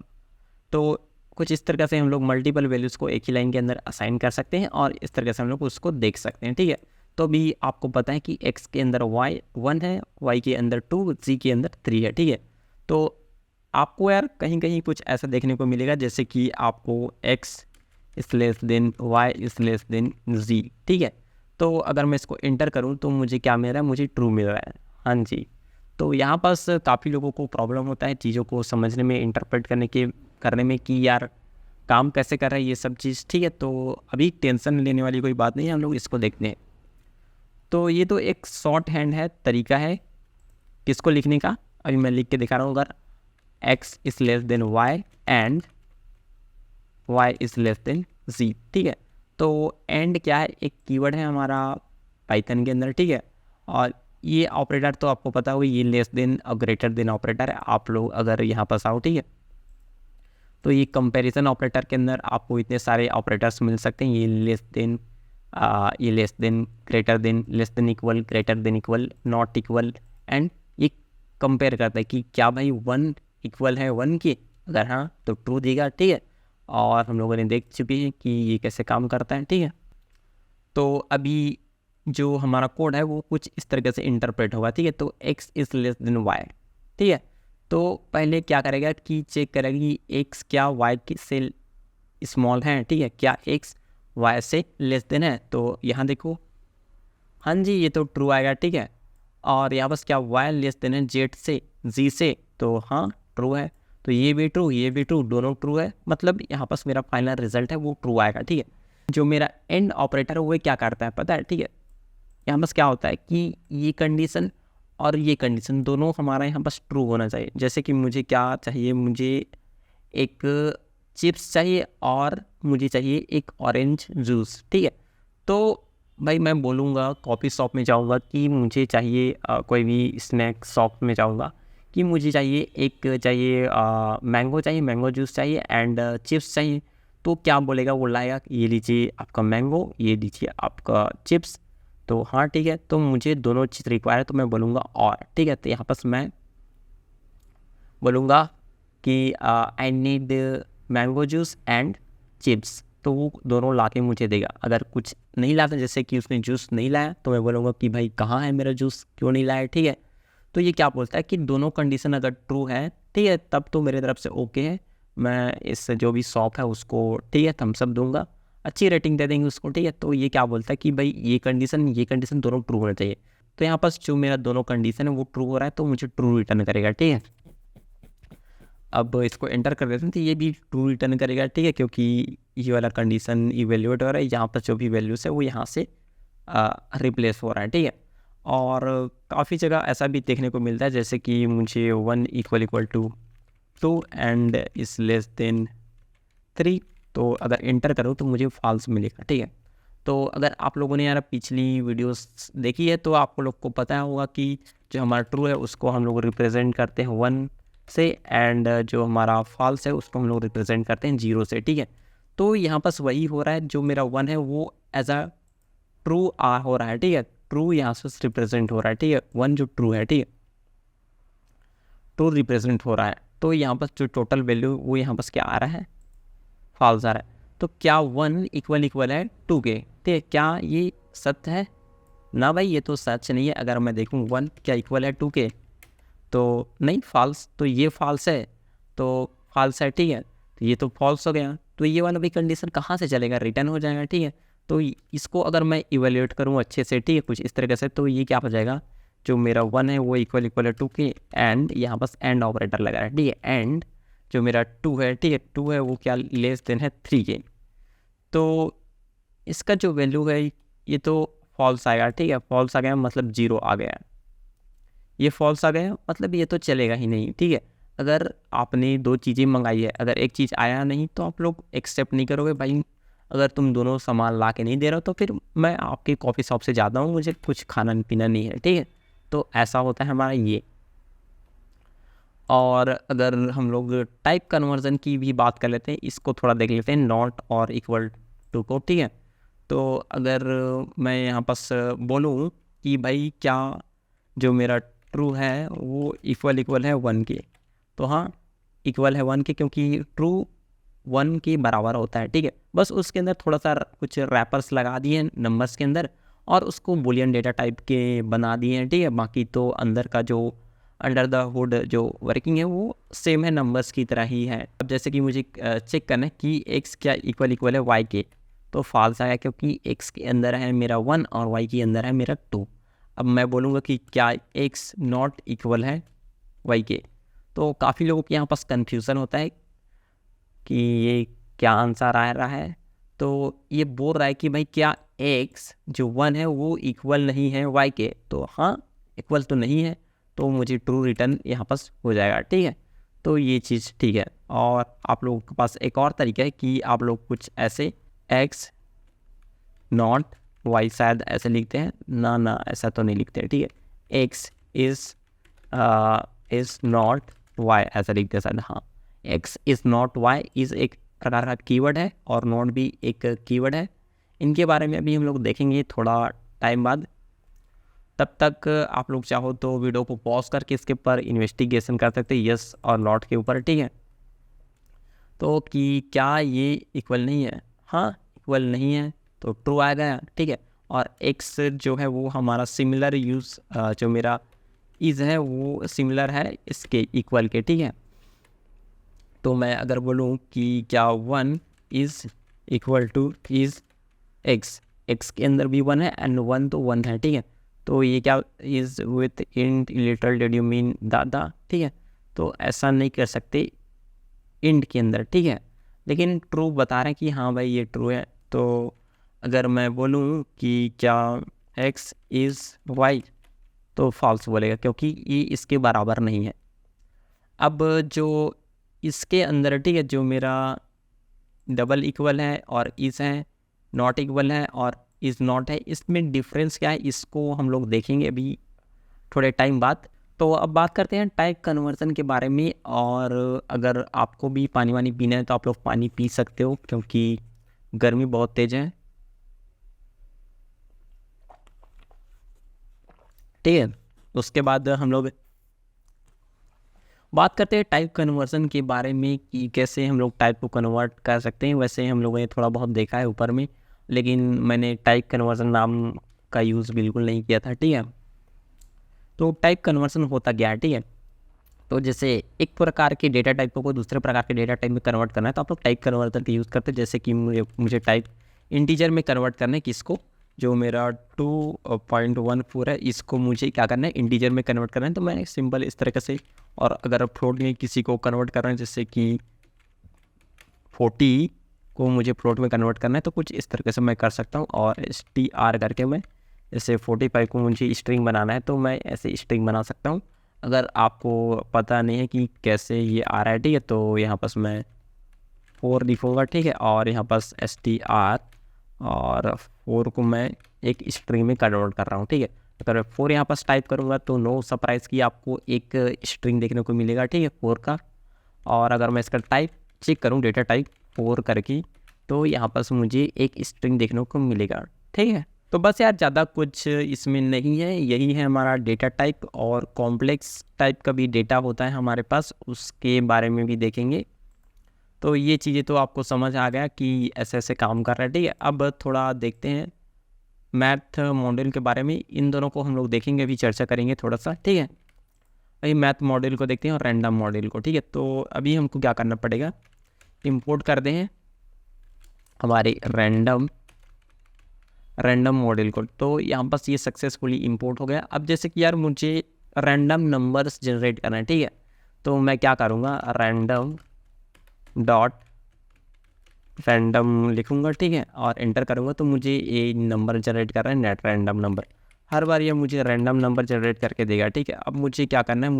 तो कुछ इस तरीके से हम लोग मल्टीपल वैल्यूज़ को एक ही लाइन के अंदर असाइन कर सकते हैं और इस तरीके से हम लोग उसको देख सकते हैं, ठीक है। तो अभी आपको पता है कि x के अंदर y 1 है, y के अंदर 2, z के अंदर 3 है, ठीक है। तो आपको यार कहीं कहीं कुछ ऐसा देखने को मिलेगा जैसे कि आपको x इस लेस देन y इस लेस देन z, ठीक है। तो अगर मैं इसको एंटर करूँ तो मुझे क्या मिल रहा है, मुझे ट्रू मिल रहा है, हाँ जी। तो यहाँ पास काफ़ी लोगों को प्रॉब्लम होता है चीज़ों को समझने में, इंटरप्रेट करने में कि यार काम कैसे कर रहा है ये सब चीज़, ठीक है। तो अभी टेंशन लेने वाली कोई बात नहीं है, हम लोग इसको देखते हैं। तो ये तो एक शॉर्ट हैंड है, तरीका है किसको लिखने का। अभी मैं लिख के दिखा रहा हूँ, अगर x is less then y and y is less then z, ठीक है। तो एंड क्या है, एक कीवर्ड है हमारा पाइथन के अंदर, ठीक है। और ये ऑपरेटर तो आपको पता होगा, ये लेस देन और ग्रेटर देन ऑपरेटर है। आप लोग अगर यहाँ पास आओ, ठीक है, तो ये कंपैरिजन ऑपरेटर के अंदर आपको इतने सारे ऑपरेटर्स मिल सकते हैं। ये लेस देन, ये less than, greater than, less than equal, greater than equal, not equal, and ये कंपेयर करता है कि क्या भाई 1 इक्वल है 1 के, अगर हाँ तो ट्रू देगा, ठीक है। और हम लोगों ने देख चुके हैं कि ये कैसे काम करता है, ठीक है। तो अभी जो हमारा कोड है वो कुछ इस तरीके से इंटरप्रेट होगा, ठीक है। तो x is less then y, ठीक है। तो पहले क्या करेगा कि चेक करेगा कि x क्या y की से स्मॉल है, ठीक है, क्या x y से लेस देन है। तो यहाँ देखो, हाँ जी, ये तो ट्रू आएगा, ठीक है। और यहाँ बस क्या वाई लेस देन है जेड से जी से, तो हाँ ट्रू है। तो ये भी ट्रू दोनों ट्रू है, मतलब यहाँ पास मेरा फाइनल रिजल्ट है वो ट्रू आएगा, ठीक है। जो मेरा एंड ऑपरेटर है वो क्या करता है पता है, ठीक है। यहाँ बस क्या होता है कि ये कंडीशन और ये कंडीशन दोनों हमारा यहाँ बस ट्रू होना चाहिए। जैसे कि मुझे क्या चाहिए, मुझे एक चिप्स चाहिए और मुझे चाहिए एक ऑरेंज जूस, ठीक है। तो भाई मैं बोलूँगा कॉफ़ी शॉप में जाऊँगा कि मुझे चाहिए कोई भी स्नैक शॉप में जाऊँगा कि मुझे चाहिए मैंगो चाहिए, मैंगो जूस चाहिए एंड चिप्स चाहिए। तो क्या बोलेगा, वो लाएगा ये लीजिए आपका मैंगो, ये लीजिए आपका चिप्स। तो हाँ ठीक है, तो मुझे दोनों चीज़ रिक्वायर है, तो मैं बोलूँगा और, ठीक है। तो यहाँ पर मैं बोलूँगा कि I need mango juice and chips, तो वो दोनों ला के मुझे देगा। अगर कुछ नहीं लाता, जैसे कि उसने जूस नहीं लाया, तो मैं बोलूँगा कि भाई कहाँ है मेरा जूस, क्यों नहीं लाया, ठीक है। तो ये क्या बोलता है कि दोनों कंडीशन अगर ट्रू है, ठीक है, तब तो मेरे तरफ से ओके है। मैं इस जो भी शॉप है उसको, ठीक है, थम्स अप दूंगा, अच्छी रेटिंग दे देंगे उसको, ठीक है। तो ये क्या बोलता है कि भाई ये कंडीशन दोनों ट्रू होना चाहिए। तो यहाँ पर जो मेरा दोनों कंडीशन है वो ट्रू हो रहा है, तो मुझे ट्रू रिटर्न करेगा, ठीक है। अब इसको एंटर कर देते हैं, तो ये भी ट्रू रिटर्न करेगा, ठीक है, क्योंकि ये वाला कंडीशन इवेल्यूएट हो रहा है, यहाँ पर जो भी वैल्यूज है वो यहाँ से रिप्लेस हो रहा है, ठीक है। और काफ़ी जगह ऐसा भी देखने को मिलता है, जैसे कि मुझे 1 equal to 2 and is less than 3, तो अगर एंटर करो तो मुझे फॉल्स मिलेगा, ठीक है। तो अगर आप लोगों ने यार पिछली वीडियोस देखी है तो आप लोग को पता होगा कि जो हमारा ट्रू है उसको हम लोग रिप्रेजेंट करते हैं 1 से, एंड जो हमारा फॉल्स है उसको हम लोग रिप्रेजेंट करते हैं 0 से, ठीक है। तो यहाँ पास वही हो रहा है, जो मेरा 1 है वो एज अ ट्रू हो रहा है, ठीक है। ट्रू यहाँ से रिप्रेजेंट हो रहा है, ठीक है, 1 जो ट्रू है, ठीक है, ट्रू रिप्रेजेंट हो रहा है। तो यहाँ पर जो टोटल वैल्यू वो यहाँ पर क्या आ रहा है, फॉल्स आ रहा है। तो क्या 1 इक्वल है 2 के, ठीक है, क्या ये सत्य है ना भाई, ये तो सच नहीं है। अगर मैं देखूँ 1 क्या इक्वल है 2 के, तो नहीं, फॉल्स, तो ये फॉल्स है, तो फॉल्स है, ठीक है, तो ये तो फॉल्स हो गया। तो ये वाला भी कंडीशन कहाँ से चलेगा, रिटर्न हो जाएगा, ठीक है। तो इसको अगर मैं इवेल्यूएट करूँ अच्छे से, ठीक है, कुछ इस तरीके से, तो ये क्या हो जाएगा, जो मेरा 1 है वो इक्वल है 2 के, एंड यहाँ बस एंड ऑपरेटर लगा है, ठीक है, एंड जो मेरा 2 है, ठीक है, 2 है वो क्या लेस देन है 3 के। तो इसका जो वैल्यू है ये तो फॉल्स आएगा, ठीक है, फॉल्स आ गया मतलब 0 आ गया, ये फॉल्स आ गया मतलब ये तो चलेगा ही नहीं, ठीक है। अगर आपने 2 चीज़ें मंगाई है, अगर एक चीज़ आया नहीं तो आप लोग एक्सेप्ट नहीं करोगे भाई। अगर तुम दोनों सामान ला के नहीं दे रहे हो तो फिर मैं आपके कॉफ़ी शॉप से जाता हूँ, मुझे कुछ खाना पीना नहीं है, ठीक है। तो ऐसा होता है हमारा ये। और अगर हम लोग टाइप कन्वर्जन की भी बात कर लेते हैं, इसको थोड़ा देख लेते हैं, नॉट और इक्वल टू को, ठीक है। तो अगर मैं यहाँ पास बोलूँ कि भाई क्या जो मेरा ट्रू है वो इक्वल है 1 के, तो हाँ इक्वल है 1 के, क्योंकि ट्रू 1 के बराबर होता है, ठीक है। बस उसके अंदर थोड़ा सा कुछ रैपर्स लगा दिए नंबर्स के अंदर और उसको बुलियन डेटा टाइप के बना दिए हैं, ठीक है। बाकी तो अंदर का जो अंडर द हुड जो वर्किंग है वो सेम है, नंबर्स की तरह ही है। अब जैसे कि मुझे चेक करना है कि x क्या इक्वल है y के, तो फॉल्स आया, क्योंकि x के अंदर है मेरा 1 और y के अंदर है मेरा 2। अब मैं बोलूँगा कि क्या x नॉट इक्वल है y के, तो काफ़ी लोगों के यहाँ पास कन्फ्यूज़न होता है कि ये क्या आंसर आ रहा है। तो ये बोल रहा है कि भाई क्या x जो 1 है वो इक्वल नहीं है y के, तो हाँ इक्वल तो नहीं है, तो मुझे ट्रू रिटर्न यहाँ पास हो जाएगा, ठीक है। तो ये चीज़ ठीक है। और आप लोगों के पास एक और तरीका है कि आप लोग कुछ ऐसे x नॉट y शायद ऐसे लिखते हैं ना, ऐसा तो नहीं लिखते, ठीक है, x इज़ नॉट y ऐसा लिखते हैं शायद, हाँ, x is not y is एक प्रकार का कीवर्ड है और नॉट भी एक कीवर्ड है। इनके बारे में अभी हम लोग देखेंगे थोड़ा टाइम बाद। तब तक आप लोग चाहो तो वीडियो को पॉज करके इसके ऊपर इन्वेस्टिगेशन कर सकते हैं, यस और नॉट के ऊपर, ठीक है। तो कि क्या ये इक्वल नहीं है, हाँ इक्वल नहीं है, तो ट्रू आ गया, ठीक है। और x जो है वो हमारा सिमिलर यूज़ जो मेरा इज़ है वो सिमिलर है इसके इक्वल के, ठीक है। तो मैं अगर बोलूँ कि क्या 1 is equal two is x के अंदर भी 1 है एंड 1 तो 1 है, ठीक है। तो ये क्या is with int literal did you mean दादा, ठीक है। तो ऐसा नहीं कर सकते इंट के अंदर, ठीक है। लेकिन ट्रू बता रहे हैं कि हाँ भाई ये ट्रू है। तो अगर मैं बोलूँ कि क्या x इज़ y, तो फॉल्स बोलेगा क्योंकि ये इसके बराबर नहीं है। अब जो इसके अंदर, ठीक है, जो मेरा डबल इक्वल है और इस है, नॉट इक्वल है और इज़ नॉट है, इसमें डिफरेंस क्या है इसको हम लोग देखेंगे अभी थोड़े टाइम बाद। तो अब बात करते हैं टाइप कन्वर्जन के बारे में। और अगर आपको भी पानी वानी पीना है तो आप लोग पानी पी सकते हो क्योंकि गर्मी बहुत तेज़ है, ठीक है। उसके बाद हम लोग बात करते हैं टाइप कन्वर्जन के बारे में कि कैसे हम लोग टाइप को कन्वर्ट कर सकते हैं। वैसे हम लोगों ने थोड़ा बहुत देखा है ऊपर में, लेकिन मैंने टाइप कन्वर्जन नाम का यूज़ बिल्कुल नहीं किया था, ठीक है। तो टाइप कन्वर्जन होता क्या है, ठीक है। तो जैसे एक प्रकार के डेटा टाइप को दूसरे प्रकार के डेटा टाइप में कन्वर्ट करना है तो आप लोग टाइप कन्वर्जन का यूज़ करते हैं। जैसे कि मुझे टाइप इंटीजर में कन्वर्ट करना है, किसको, जो मेरा 2.14 है, इसको मुझे क्या करना है, इंटीजर में कन्वर्ट करना है। तो मैं सिंपल इस तरीके से, और अगर फ्लोट में किसी को कन्वर्ट करना है, जैसे कि 40 को मुझे फ्लोट में कन्वर्ट करना है, तो कुछ इस तरीके से मैं कर सकता हूँ। और str करके मैं, जैसे 45 को मुझे स्ट्रिंग बनाना है तो मैं ऐसे स्ट्रिंग बना सकता हूँ। अगर आपको पता नहीं है कि कैसे ये आ रहा है, ठीक है, तो यहाँ पास मैं 4 लिखूँगा, ठीक है, और यहाँ पास str और 4 को मैं एक स्ट्रिंग में कन्वर्ट कर रहा हूँ, ठीक है। अगर 4 यहाँ पास टाइप करूँगा तो नो सरप्राइज़ कि आपको एक स्ट्रिंग देखने को मिलेगा, ठीक है, 4 का। और अगर मैं इसका टाइप चेक करूँ, डेटा टाइप 4 करके, तो यहाँ पास मुझे एक स्ट्रिंग देखने को मिलेगा, ठीक है। तो बस यार ज़्यादा कुछ इसमें नहीं है, यही है हमारा डेटा टाइप। और कॉम्प्लेक्स टाइप का भी डेटा होता है हमारे पास, उसके बारे में भी देखेंगे। तो ये चीज़ें तो आपको समझ आ गया कि ऐसे ऐसे काम कर रहा है, ठीक है। अब थोड़ा देखते हैं मैथ मॉडल के बारे में। इन दोनों को हम लोग देखेंगे, अभी चर्चा करेंगे थोड़ा सा, ठीक है। अभी मैथ मॉडल को देखते हैं और रैंडम मॉडल को, ठीक है। तो अभी हमको क्या करना पड़ेगा, इंपोर्ट कर दें हमारे रैंडम मॉडल को। तो यहाँ पास ये सक्सेसफुली इंपोर्ट हो गया। अब जैसे कि यार मुझे रैंडम नंबर्स जनरेट करना है, ठीक है, तो मैं क्या करूँगा, रैंडम डॉट रैंडम लिखूँगा, ठीक है, और एंटर करूँगा तो मुझे ये नंबर जनरेट कर रहा है, नेट रैंडम नंबर। हर बार ये मुझे रैंडम नंबर जनरेट करके देगा, ठीक है। अब मुझे क्या करना है,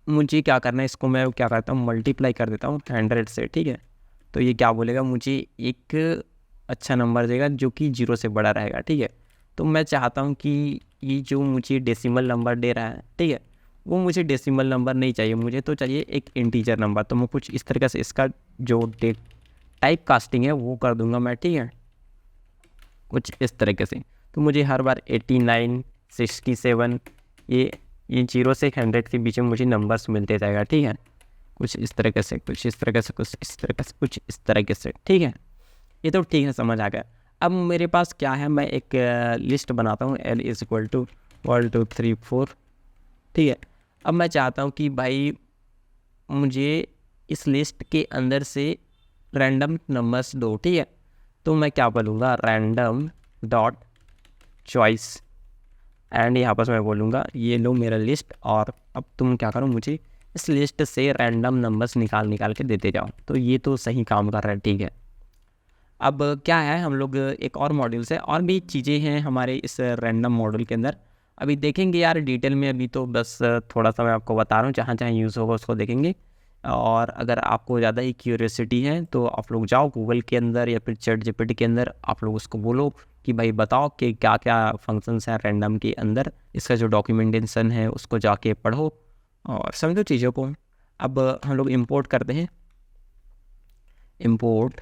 मुझे क्या करना है, इसको मैं क्या करता हूँ, मल्टीप्लाई कर देता हूँ 100 से, ठीक है। तो ये क्या बोलेगा, मुझे एक अच्छा नंबर देगा जो कि 0 से बड़ा रहेगा, ठीक है। तो मैं चाहता हूँ कि ये जो मुझे डेसिमल नंबर दे रहा है, ठीक है, वो मुझे डेसिमल नंबर नहीं चाहिए, मुझे तो चाहिए एक इंटीजर नंबर। तो मैं कुछ इस तरीके से इसका जो टाइप कास्टिंग है वो कर दूंगा मैं, ठीक है, कुछ इस तरीके से। तो मुझे हर बार 89, 67, ये 0 से 100 के बीच में मुझे नंबर्स मिलते जाएगा, ठीक है, कुछ इस तरीके से, कुछ इस तरीके से, कुछ इस तरीके से, कुछ इस तरीके से, ठीक है। ये तो ठीक है, समझ आ गया। अब मेरे पास क्या है, मैं एक लिस्ट बनाता हूँ, L इज़ इक्वल टू 1 2 3 4, ठीक है। अब मैं चाहता हूँ कि भाई मुझे इस लिस्ट के अंदर से रैंडम नंबर्स दो, ठीक है। तो मैं क्या बोलूँगा, रैंडम डॉट चॉइस, एंड यहाँ पर मैं बोलूँगा ये लो मेरा लिस्ट, और अब तुम क्या करो, मुझे इस लिस्ट से रैंडम नंबर्स निकाल के देते जाओ। तो ये तो सही काम कर रहा है, ठीक है। अब क्या है, हम लोग एक और मॉड्यूल से और भी चीज़ें हैं हमारे इस रैंडम मॉडल के अंदर, अभी देखेंगे यार डिटेल में। अभी तो बस थोड़ा सा मैं आपको बता रहा हूँ, जहाँ जहाँ यूज़ होगा उसको देखेंगे। और अगर आपको ज़्यादा ही क्यूरियोसिटी है तो आप लोग जाओ गूगल के अंदर या फिर चैट जीपीटी के अंदर, आप लोग उसको बोलो कि भाई बताओ कि क्या क्या फंक्शंस हैं रैंडम के अंदर, इसका जो डॉक्यूमेंटेशन है उसको जाके पढ़ो और समझो चीज़ों को। अब हम लोग इंपोर्ट करते हैं, इंपोर्ट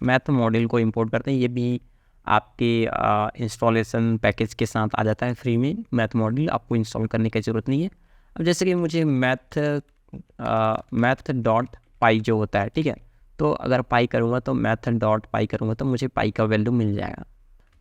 मैथ मॉडल को इंपोर्ट करते हैं। ये भी आपके इंस्टॉलेशन पैकेज के साथ आ जाता है फ्री में। मैथ मॉडल आपको इंस्टॉल करने की ज़रूरत नहीं है। अब जैसे कि मुझे मैथ डॉट पाई जो होता है, ठीक है, तो अगर पाई करूँगा तो मैथ डॉट पाई करूँगा तो मुझे पाई का वैल्यू मिल जाएगा।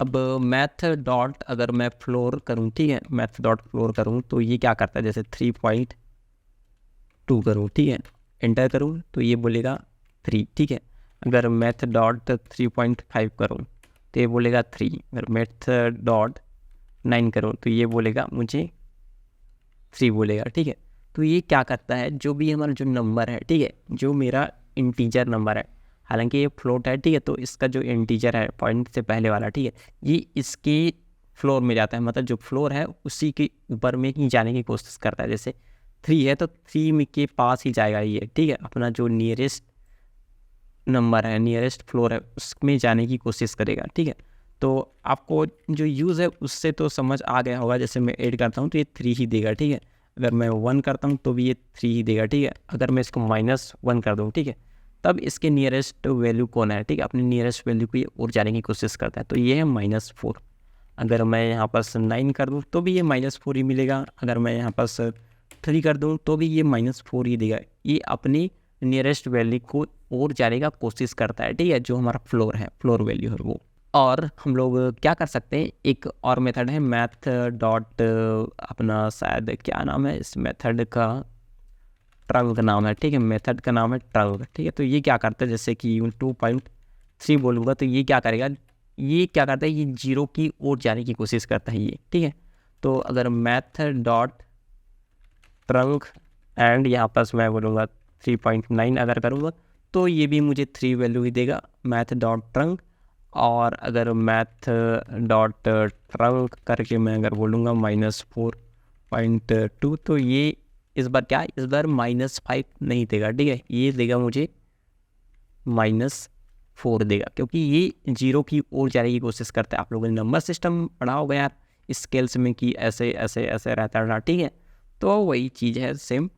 अब मैथ डॉट अगर मैं फ्लोर करूँ, ठीक है, मैथ डॉट फ्लोर करूँ तो ये क्या करता है, जैसे 3.2 करूँ, ठीक है, एंटर करूँ तो ये बोलेगा 3, ठीक है। अगर मैथ डॉट 3.5 करूँ तो ये बोलेगा 3। अगर मेथड डॉट 9 करूँ तो ये बोलेगा मुझे 3 बोलेगा, ठीक है। तो ये क्या करता है, जो भी हमारा जो नंबर है, ठीक है, जो मेरा इंटीजर नंबर है, हालांकि ये फ्लोट है, ठीक है, तो इसका जो इंटीजर है पॉइंट से पहले वाला, ठीक है, ये इसके फ्लोर में जाता है, मतलब जो फ्लोर है उसी के ऊपर में ही जाने की कोशिश करता है। जैसे 3 है तो 3 में के पास ही जाएगा ये, ठीक है, अपना जो नियरेस्ट नंबर है, नियरेस्ट फ्लोर है, उसमें जाने की कोशिश करेगा, ठीक है। तो आपको जो यूज़ है उससे तो समझ आ गया होगा। जैसे मैं 8 करता हूँ तो ये 3 ही देगा, ठीक है। अगर मैं 1 करता हूँ तो भी ये 3 ही देगा, ठीक है। अगर मैं इसको -1 कर दूँ, ठीक है, तब इसके नियरेस्ट वैल्यू कौन है, ठीक है, अपनी नियरेस्ट वैल्यू को ये और जाने की कोशिश करता है, तो ये है -4। अगर मैं यहाँ पास 9 कर दूँ तो भी ये -4 ही मिलेगा। अगर मैं यहाँ पास 3 कर दूँ तो भी ये -4 ही देगा। ये अपनी नियरेस्ट वैल्यू को और जाने का कोशिश करता है, ठीक है, जो हमारा फ्लोर है, फ्लोर वैल्यू है वो। और हम लोग क्या कर सकते हैं, एक और मेथड है मैथ डॉट, अपना शायद क्या नाम है इस मेथड का, ट्रंक नाम है, ठीक है, मेथड का नाम है ट्रंक, ठीक है। तो ये क्या करता है, जैसे कि 2.3 बोलूँगा तो ये क्या करेगा, ये क्या करता है, ये 0 की ओर जाने की कोशिश करता है ये, ठीक है। तो अगर मैथ डॉट ट्रंक एंड यहाँ पर मैं बोलूँगा 3.9 अगर करूँगा तो ये भी मुझे 3 वैल्यू ही देगा, मैथ डॉट ट्रंक। और अगर मैथ डॉट ट्रंक करके मैं अगर बोलूँगा -4.2 तो ये इस बार क्या, इस बार -5 नहीं देगा, ठीक है, ये देगा मुझे -4 देगा, क्योंकि ये 0 की ओर जाने की कोशिश करता है। आप लोगों ने नंबर सिस्टम पढ़ा होगा यार स्केल्स में कि ऐसे ऐसे ऐसे रहता है, ठीक है, तो वही चीज़ है सेम।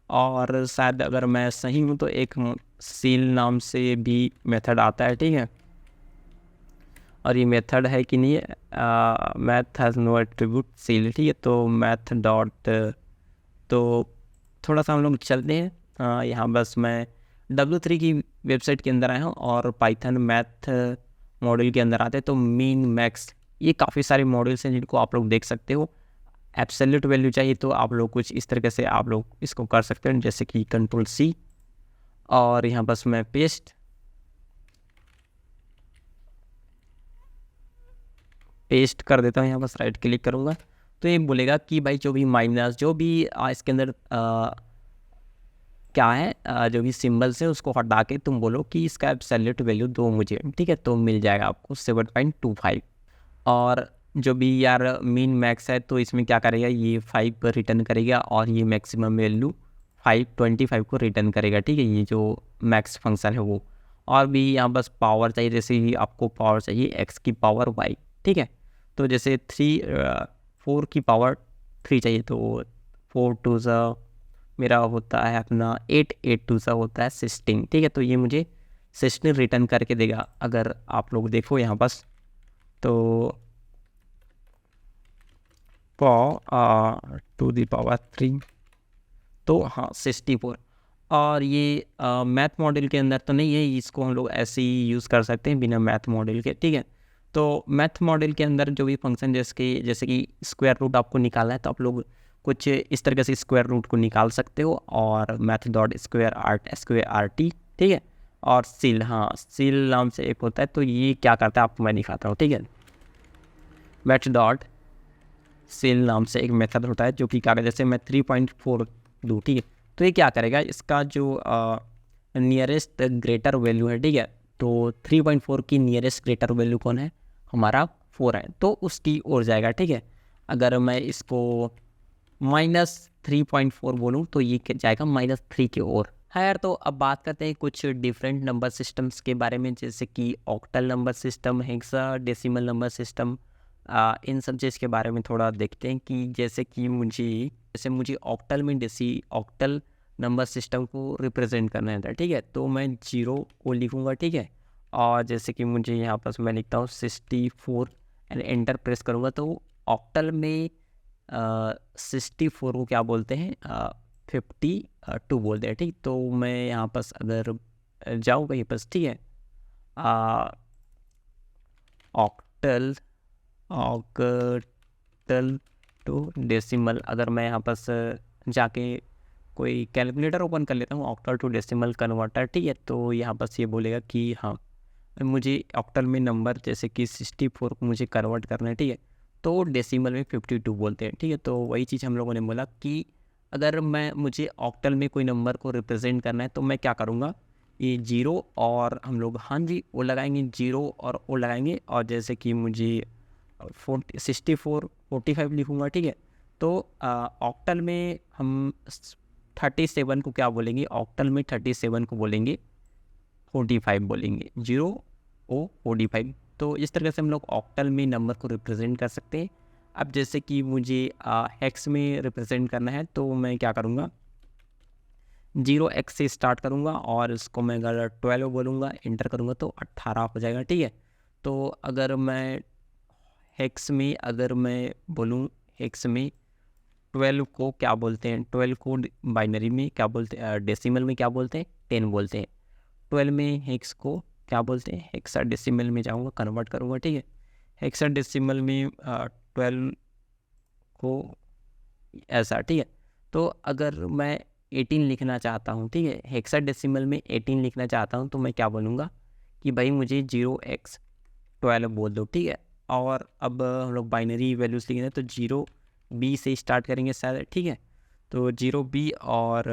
और शायद अगर मैं सही हूँ तो एक सील नाम से भी मेथड आता है, ठीक है, और ये मेथड है कि नहीं, math has no attribute ceil, ठीक है। तो मैथ डॉट, तो थोड़ा सा हम लोग चलते हैं, यहाँ बस मैं W3 की वेबसाइट के अंदर आया हूँ और पाइथन मैथ मॉड्यूल के अंदर आते हैं। तो मीन मैक्स, ये काफ़ी सारे मॉड्यूल्स हैं जिनको आप लोग देख सकते हो। एब्सोल्यूट वैल्यू चाहिए तो आप लोग कुछ इस तरीके से आप लोग इसको कर सकते हैं, जैसे कि Ctrl+C और यहाँ बस मैं पेस्ट कर देता हूँ, यहाँ बस राइट क्लिक करूँगा तो ये बोलेगा कि भाई जो भी माइनस, जो भी इसके अंदर क्या है, जो भी सिंबल्स है उसको हटा के तुम बोलो कि इसका एब्सोल्यूट वैल्यू दो मुझे, ठीक है, तो मिल जाएगा आपको 7.25। और जो भी यार मीन मैक्स है तो इसमें क्या करेगा, ये 5 पर रिटर्न करेगा और ये मैक्सिमम वैल्यू 525 को रिटर्न करेगा, ठीक है, ये जो मैक्स फंक्शन है वो। और भी यहाँ बस पावर चाहिए, जैसे ही आपको पावर चाहिए x की पावर y, ठीक है, तो जैसे 4 की पावर 3 चाहिए तो 4 2 मेरा होता है अपना 8, 8 2 होता है 16, ठीक है, तो ये मुझे 16 रिटर्न करके देगा। अगर आप लोग देखो यहाँ बस तो टू द पावर 3 तो हाँ 64। और ये मैथ मॉडल के अंदर तो नहीं है, इसको हम लोग ऐसे ही यूज़ कर सकते हैं बिना मैथ मॉडल के, ठीक है। तो मैथ मॉडल के अंदर जो भी फंक्शन जैसे कि स्क्वायर रूट आपको निकालना है तो आप लोग कुछ इस तरीके से स्क्वायर रूट को निकाल सकते हो। और math dot square R T, ठीक है, और सील, हाँ सील नाम से एक होता है, तो ये क्या करता है आपको मैं दिखाता हूँ, ठीक है। मैथ डॉट सील नाम से एक मेथड होता है जो कि क्या, जैसे मैं 3.4 दूँ, ठीक है, तो ये क्या करेगा, इसका जो नियरेस्ट ग्रेटर वैल्यू है, ठीक है, तो 3.4 की नियरेस्ट ग्रेटर वैल्यू कौन है, हमारा 4 है, तो उसकी ओर जाएगा, ठीक है। अगर मैं इसको -3.4 बोलूँ तो ये जाएगा -3 की ओर। हाँ यार, तो अब बात करते हैं कुछ डिफरेंट नंबर सिस्टम्स के बारे में, जैसे कि octal number system, hexadecimal number system, इन सब चीज़ के बारे में थोड़ा देखते हैं कि जैसे कि मुझे ऑक्टल में ऑक्टल नंबर सिस्टम को रिप्रेजेंट करना है, ठीक है, तो मैं 0 को लिखूँगा, ठीक है, और जैसे कि मुझे यहाँ पर मैं लिखता हूँ 64 एंड एंटर प्रेस करूँगा तो ऑक्टल में 64 को क्या बोलते हैं, 52 बोलते हैं, ठीक। तो मैं यहाँ पर अगर जाऊँ कहीं पर, ठीक है, ऑक्टल टू डेसिमल, अगर मैं यहाँ पर जाके कोई कैलकुलेटर ओपन कर लेता हूँ, ऑक्टल टू डेसिमल कन्वर्टर, ठीक है, तो यहाँ पर ये बोलेगा कि हाँ मुझे ऑक्टल में नंबर जैसे कि 64 को मुझे कन्वर्ट करना है, ठीक है, तो डेसिमल में 52 बोलते हैं, ठीक है। तो वही चीज़ हम लोगों ने बोला कि अगर मुझे ऑक्टल में कोई नंबर को रिप्रेजेंट करना है तो मैं क्या करूँगा, ये जीरो और हम लोग हाँ जी वो लगाएंगे, जीरो और वो लगाएंगे, और जैसे कि मुझे 45 लिखूँगा, ठीक है। तो ऑक्टल में हम 37 को क्या बोलेंगे, ऑक्टल में 37 को बोलेंगे 45 बोलेंगे, 45। तो इस तरह से हम लोग ऑक्टल में नंबर को रिप्रेजेंट कर सकते हैं। अब जैसे कि मुझे हेक्स में रिप्रेजेंट करना है तो मैं क्या करूँगा, 0x से स्टार्ट करूँगा और इसको मैं अगर 12 बोलूँगा, एंटर करूँगा तो 18 हो जाएगा, ठीक है। तो अगर मैं हेक्स में अगर मैं बोलूँ, हेक्स में 12 को क्या बोलते हैं, 12 को बाइनरी में क्या बोलते हैं, डेसिमल में क्या बोलते हैं, 10 बोलते हैं। 12 में हेक्स को क्या बोलते हैं, हेक्साडेसिमल में जाऊँगा, कन्वर्ट करूँगा, ठीक है। हेक्साडेसिमल में 12 को ऐसा, ठीक है। तो अगर मैं 18 लिखना चाहता हूँ, ठीक है, हेक्साडेसिमल में 18 लिखना चाहता हूँ तो मैं क्या बोलूँगा कि भाई मुझे 0x12 बोल दो, ठीक है। और अब हम लोग बाइनरी वैल्यूज़ लिखेंगे तो 0b से स्टार्ट करेंगे शायद, ठीक है। तो 0b और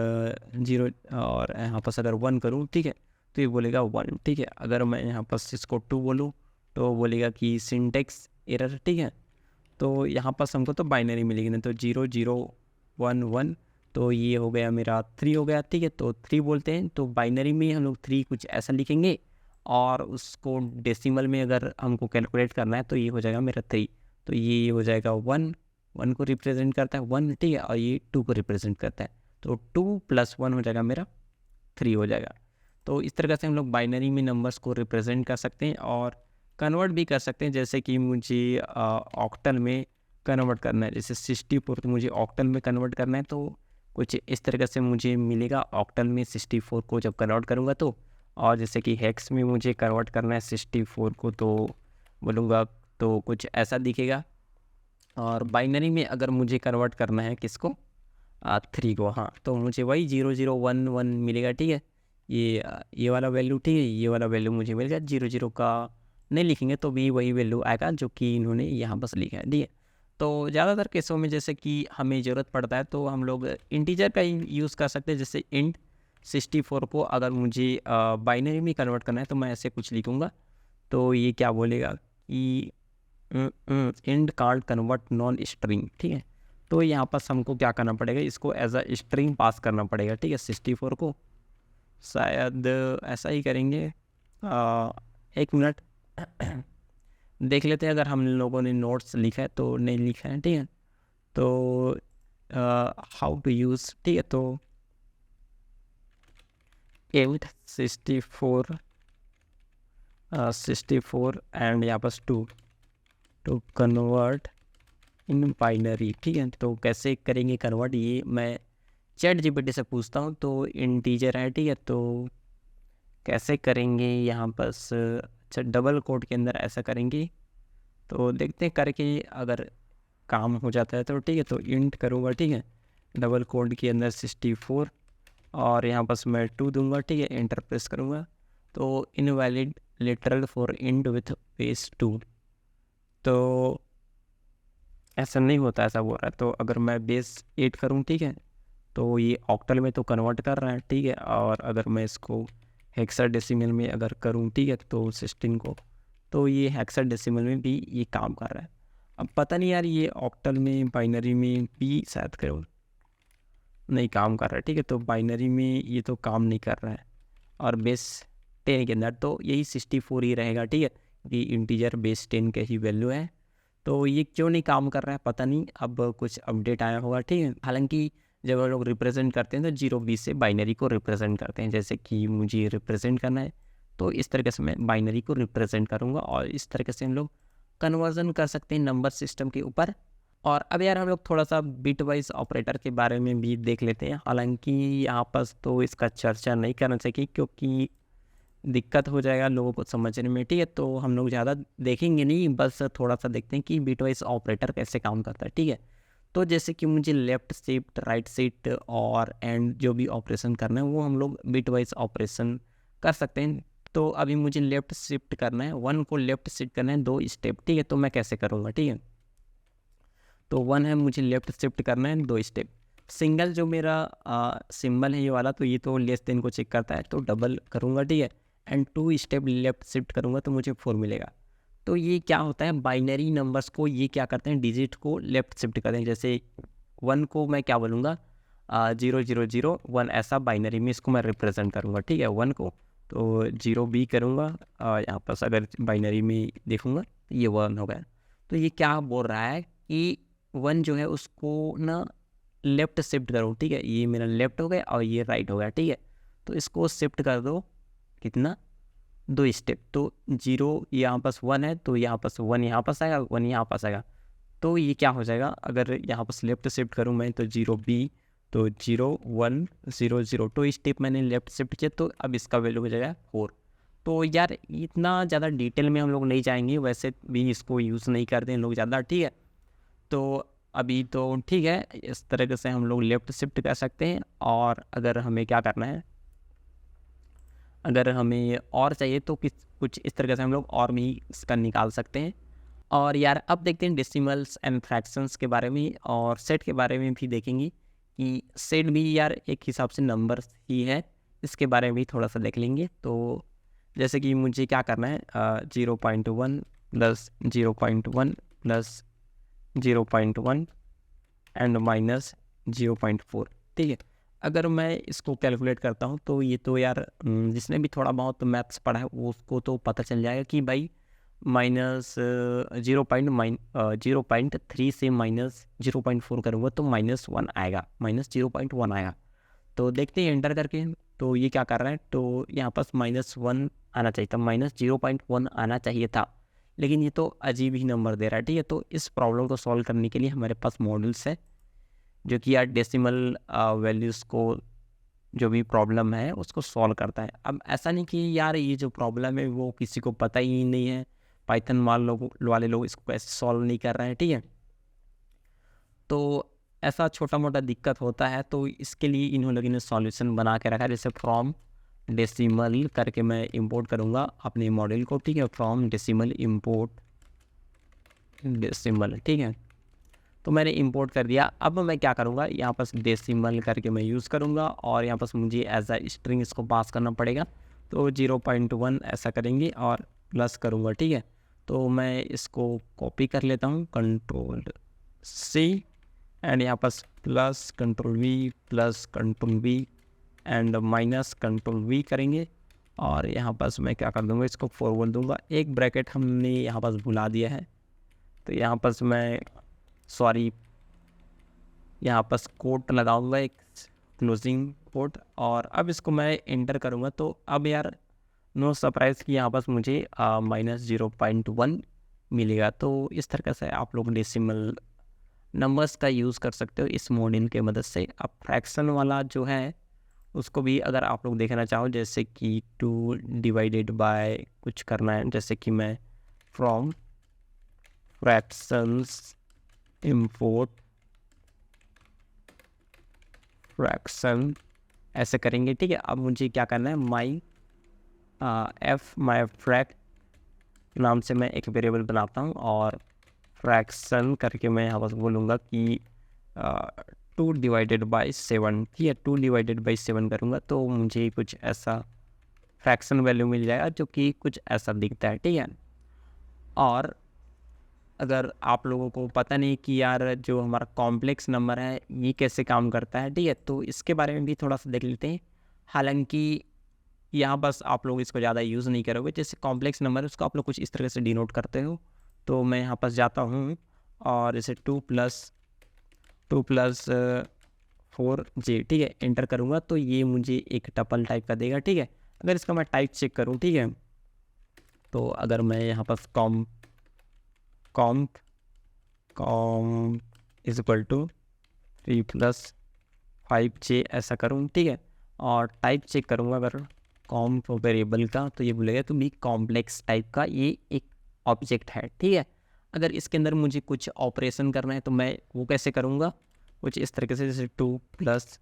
0 और यहाँ पर अगर 1 करूँ, ठीक है, तो ये बोलेगा 1, ठीक है। अगर मैं यहाँ पर इसको 2 बोलूँ तो बोलेगा कि सिंटेक्स एरर, ठीक है। तो यहाँ पर हमको तो बाइनरी मिलेगी ना, तो 0 0 1 1, तो ये हो गया मेरा 3 हो गया, ठीक है। तो 3 बोलते हैं, तो बाइनरी में हम लोग 3 कुछ ऐसा लिखेंगे और उसको डेसिमल में अगर हमको कैलकुलेट करना है तो ये हो जाएगा मेरा 3। तो ये हो जाएगा 1 को रिप्रेजेंट करता है 1, ठीक है, और ये 2 को रिप्रेजेंट करता है, तो 2 + 1 हो जाएगा मेरा 3 हो जाएगा। तो इस तरह से हम लोग बाइनरी में नंबर्स को रिप्रेजेंट कर सकते हैं और कन्वर्ट भी कर सकते हैं। जैसे कि मुझे ऑक्टल में कन्वर्ट करना है, जैसे 64 तो मुझे ऑक्टल में कन्वर्ट करना है, तो कुछ इस तरह से मुझे मिलेगा ऑक्टल में 64 को जब कन्वर्ट करूँगा तो। और जैसे कि हेक्स में मुझे कन्वर्ट करना है 64 को, तो बोलूँगा तो कुछ ऐसा दिखेगा। और बाइनरी में अगर मुझे कन्वर्ट करना है किसको, 3 को, हाँ, तो मुझे वही 0 0 1 1 मिलेगा, ठीक है। ये वाला वैल्यू, ठीक है, ये वाला वैल्यू मुझे मिलेगा। 0 0 का नहीं लिखेंगे तो भी वही वैल्यू आएगा जो कि इन्होंने यहाँ बस लिखा है, ठीक है। तो ज़्यादातर केसों में जैसे कि हमें ज़रूरत पड़ता है तो हम लोग इंटीजर का ही यूज़ कर सकते हैं। जैसे इंट 64 को अगर मुझे बाइनरी में कन्वर्ट करना है तो मैं ऐसे कुछ लिखूँगा, तो ये क्या बोलेगा कि int can't convert non string, ठीक है। तो यहाँ पर हमको क्या करना पड़ेगा, इसको एज अ स्ट्रिंग पास करना पड़ेगा, ठीक है, 64 को। शायद ऐसा ही करेंगे। 1 मिनट देख लेते हैं अगर हम लोगों ने नोट्स लिखा है तो नहीं लिखा है, ठीक है। तो हाउ टू यूज़, ठीक है, तो इंट 64 एंड यहाँ पर 2 टू कन्वर्ट इन बाइनरी, ठीक है। तो कैसे करेंगे कन्वर्ट, ये मैं चैट जीपीटी से पूछता हूँ। तो इंटीजर है, ठीक है, तो कैसे करेंगे यहाँ पर, अच्छा डबल कोड के अंदर ऐसा करेंगे, तो देखते हैं करके अगर काम हो जाता है तो ठीक है। तो इंट करूँगा, ठीक है, डबल कोड के अंदर 64 और यहाँ पर मैं 2 दूंगा, ठीक है, एंटर प्रेस करूँगा तो invalid literal for int with base 2, तो ऐसा नहीं होता, ऐसा बोल रहा है। तो अगर मैं बेस 8 करूँ, ठीक है, तो ये ऑक्टल में तो कन्वर्ट कर रहा है, ठीक है। और अगर मैं इसको हेक्साडेसिमल में अगर करूँ, ठीक है, तो 16 को, तो ये हेक्साडेसिमल में भी ये काम कर रहा है। अब पता नहीं यार ये ऑक्टल में बाइनरी में भी शायद करो नहीं काम कर रहा है, ठीक है। तो बाइनरी में ये तो काम नहीं कर रहा है और बेस 10 के अंदर तो यही 64 ही रहेगा, ठीक है, कि इंटीजर बेस 10 के ही वैल्यू है। तो ये क्यों नहीं काम कर रहा है पता नहीं, अब कुछ अपडेट आया होगा, ठीक है। हालांकि जब हम लोग रिप्रेजेंट करते हैं तो 0 से बाइनरी को रिप्रेजेंट करते हैं। जैसे कि मुझे रिप्रेजेंट करना है तो इस तरीके से मैं बाइनरी को रिप्रेजेंट करूँगा और इस तरीके से हम लोग कन्वर्जन कर सकते हैं नंबर सिस्टम के ऊपर। और अब यार हम लोग थोड़ा सा बिट वाइज ऑपरेटर के बारे में भी देख लेते हैं। हालांकि यहाँ पर तो इसका चर्चा नहीं करना चाहिए क्योंकि दिक्कत हो जाएगा लोगों को समझने में, ठीक है। तो हम लोग ज़्यादा देखेंगे नहीं, बस थोड़ा सा देखते हैं कि बिटवाइज ऑपरेटर कैसे काम करता है, ठीक है। तो जैसे कि मुझे लेफ़्ट शिफ्ट, राइट शिफ्ट और एंड जो भी ऑपरेशन करना है वो हम लोग बिटवाइज ऑपरेशन कर सकते हैं। तो अभी मुझे लेफ़्ट शिफ्ट करना है, 1 को लेफ़्ट शिफ्ट करना है 2 स्टेप, ठीक है? तो मैं कैसे करूँगा, ठीक है? तो 1 है, मुझे लेफ़्ट शिफ्ट करना है 2 स्टेप। सिंगल जो मेरा सिंबल है ये वाला, तो ये तो लेस देन को चेक करता है, तो डबल करूँगा, ठीक है? एंड 2 स्टेप लेफ़्ट शिफ्ट करूँगा तो मुझे 4 मिलेगा। तो ये क्या होता है, बाइनरी नंबर्स को ये क्या करते हैं, डिजिट को लेफ़्ट शिफ्ट करते हैं। जैसे 1 को मैं क्या बोलूँगा, 0001, ऐसा बाइनरी में इसको मैं रिप्रेजेंट करूँगा, ठीक है? 1 को तो 0 बी करूँगा, यहाँ पर अगर बाइनरी में देखूँगा ये 1 हो गया। तो ये क्या बोल रहा है कि 1 जो है उसको ना लेफ़्ट शिफ्ट करो, ठीक है? ये मेरा लेफ़्ट हो गया और ये राइट हो गया, ठीक है? तो इसको शिफ्ट कर दो, कितना, 2 स्टेप। तो 0 यहाँ पास 1 है, तो यहाँ पास 1 यहाँ पास आएगा, 1 यहाँ पास आएगा। तो ये क्या हो जाएगा, अगर यहाँ पास लेफ़्ट शिफ्ट करूँ मैं तो 0 बी, तो 0 1 0 0, तो स्टेप मैंने लेफ़्ट शिफ्ट किया, तो अब इसका वैल्यू हो जाएगा 4। तो यार इतना ज़्यादा डिटेल में हम लोग नहीं जाएंगे, वैसे भी इसको यूज़ नहीं करते हैं लोग ज़्यादा, ठीक है? तो अभी तो ठीक है, इस तरीके से हम लोग लेफ़्ट शिफ्ट कर सकते हैं। और अगर हमें क्या करना है, अगर हमें और चाहिए तो कुछ इस तरीके से हम लोग और भी इसका निकाल सकते हैं। और यार अब देखते हैं डेसिमल्स एंड फ्रैक्शंस के बारे में, और सेट के बारे में भी देखेंगे कि सेट भी यार एक हिसाब से नंबर्स ही है, इसके बारे में भी थोड़ा सा देख लेंगे। तो जैसे कि मुझे क्या करना है, 0.1 प्लस 0.1 प्लस 0.1 एंड माइनस 0.4, ठीक है? अगर मैं इसको कैलकुलेट करता हूँ तो ये तो यार जिसने भी थोड़ा बहुत मैथ्स पढ़ा है वो उसको तो पता चल जाएगा कि भाई माइनस 0.3 से माइनस 0.4 करूँगा तो -1 आएगा, -0.1 आएगा। तो देखते हैं एंटर करके, तो ये क्या कर रहा है, तो यहाँ पास -1 आना चाहिए था, -0.1 आना चाहिए था, लेकिन ये तो अजीब ही नंबर दे रहा है, ठीक है? तो इस प्रॉब्लम को सॉल्व करने के लिए हमारे पास मॉडल्स है, जो कि यार डेसिमल वैल्यूज़ को, जो भी प्रॉब्लम है उसको सॉल्व करता है। अब ऐसा नहीं कि यार ये जो प्रॉब्लम है वो किसी को पता ही नहीं है, पाइथन वाले लोग इसको कैसे सॉल्व नहीं कर रहे हैं, ठीक है? तो ऐसा छोटा मोटा दिक्कत होता है, तो इसके लिए इन लोगों ने सॉल्यूशन बना के रखा है। जैसे फ्रॉम डेसिमल करके मैं इंपोर्ट करूँगा अपने मॉडल को, ठीक है? फ्रॉम डेसिमल इंपोर्ट डेसिमल, ठीक है? तो मैंने इंपोर्ट कर दिया। अब मैं क्या करूँगा, यहाँ पास डेसिमल करके मैं यूज़ करूँगा, और यहाँ पास मुझे एज अ स्ट्रिंग इसको पास करना पड़ेगा। तो 0.1 ऐसा करेंगे और प्लस करूँगा, ठीक है? तो मैं इसको कॉपी कर लेता हूँ, Ctrl+C, एंड यहाँ पास plus Ctrl+V plus Ctrl+V and minus Ctrl+V करेंगे, और यहाँ पास मैं क्या कर दूँगा, इसको 4 बोल दूँगा। एक ब्रैकेट हमने यहाँ पास भुला दिया है, तो यहाँ पास मैं यहाँ पास कोट लगाऊंगा, एक क्लोजिंग कोट, और अब इसको मैं एंटर करूँगा। तो अब यार नो सरप्राइज़ कि यहाँ पास मुझे -0.1 मिलेगा। तो इस तरह से आप लोग डेसिमल नंबर्स का यूज़ कर सकते हो इस मॉडल के मदद से। अब फ्रैक्शन वाला जो है उसको भी अगर आप लोग देखना चाहो, जैसे कि 2 डिवाइडेड बाय कुछ करना है, जैसे कि मैं फ्रॉम फ्रैक्शंस इंपोर्ट फ्रैक्शन ऐसे करेंगे, ठीक है? अब मुझे क्या करना है, माई फ्रैक नाम से मैं एक वेरिएबल बनाता हूँ, और फ्रैक्शन करके मैं यहाँ पर बोलूँगा कि 2 डिवाइडेड बाई 7, ठीक है? 2 डिवाइडेड बाई 7 करूँगा तो मुझे कुछ ऐसा फ्रैक्शन वैल्यू मिल जाएगा, जो कि कुछ ऐसा दिखता है, ठीक है? और अगर आप लोगों को पता नहीं कि यार जो हमारा कॉम्प्लेक्स नंबर है ये कैसे काम करता है, ठीक है? तो इसके बारे में भी थोड़ा सा देख लेते हैं। हालांकि यहाँ बस आप लोग इसको ज़्यादा यूज़ नहीं करोगे, जैसे कॉम्प्लेक्स नंबर है उसको आप लोग कुछ इस तरह से डिनोट करते हो। तो मैं यहाँ पास जाता हूँ, और जैसे 2 प्लस 4j, ठीक है? एंटर करूँगा तो ये मुझे एक टपल टाइप का देगा, ठीक है? अगर इसका मैं टाइप चेक करूँ, ठीक है? तो अगर मैं यहाँ पास कॉम इज इक्वल टू 3 + 5j ऐसा करूँ, ठीक है? और टाइप चेक करूँगा अगर कॉम्प वेरिएबल का, तो ये बोलेगा तो भी कॉम्प्लेक्स टाइप का ये एक ऑब्जेक्ट है, ठीक है? अगर इसके अंदर मुझे कुछ ऑपरेशन करना है तो मैं वो कैसे करूँगा, कुछ इस तरीके से, जैसे 2 +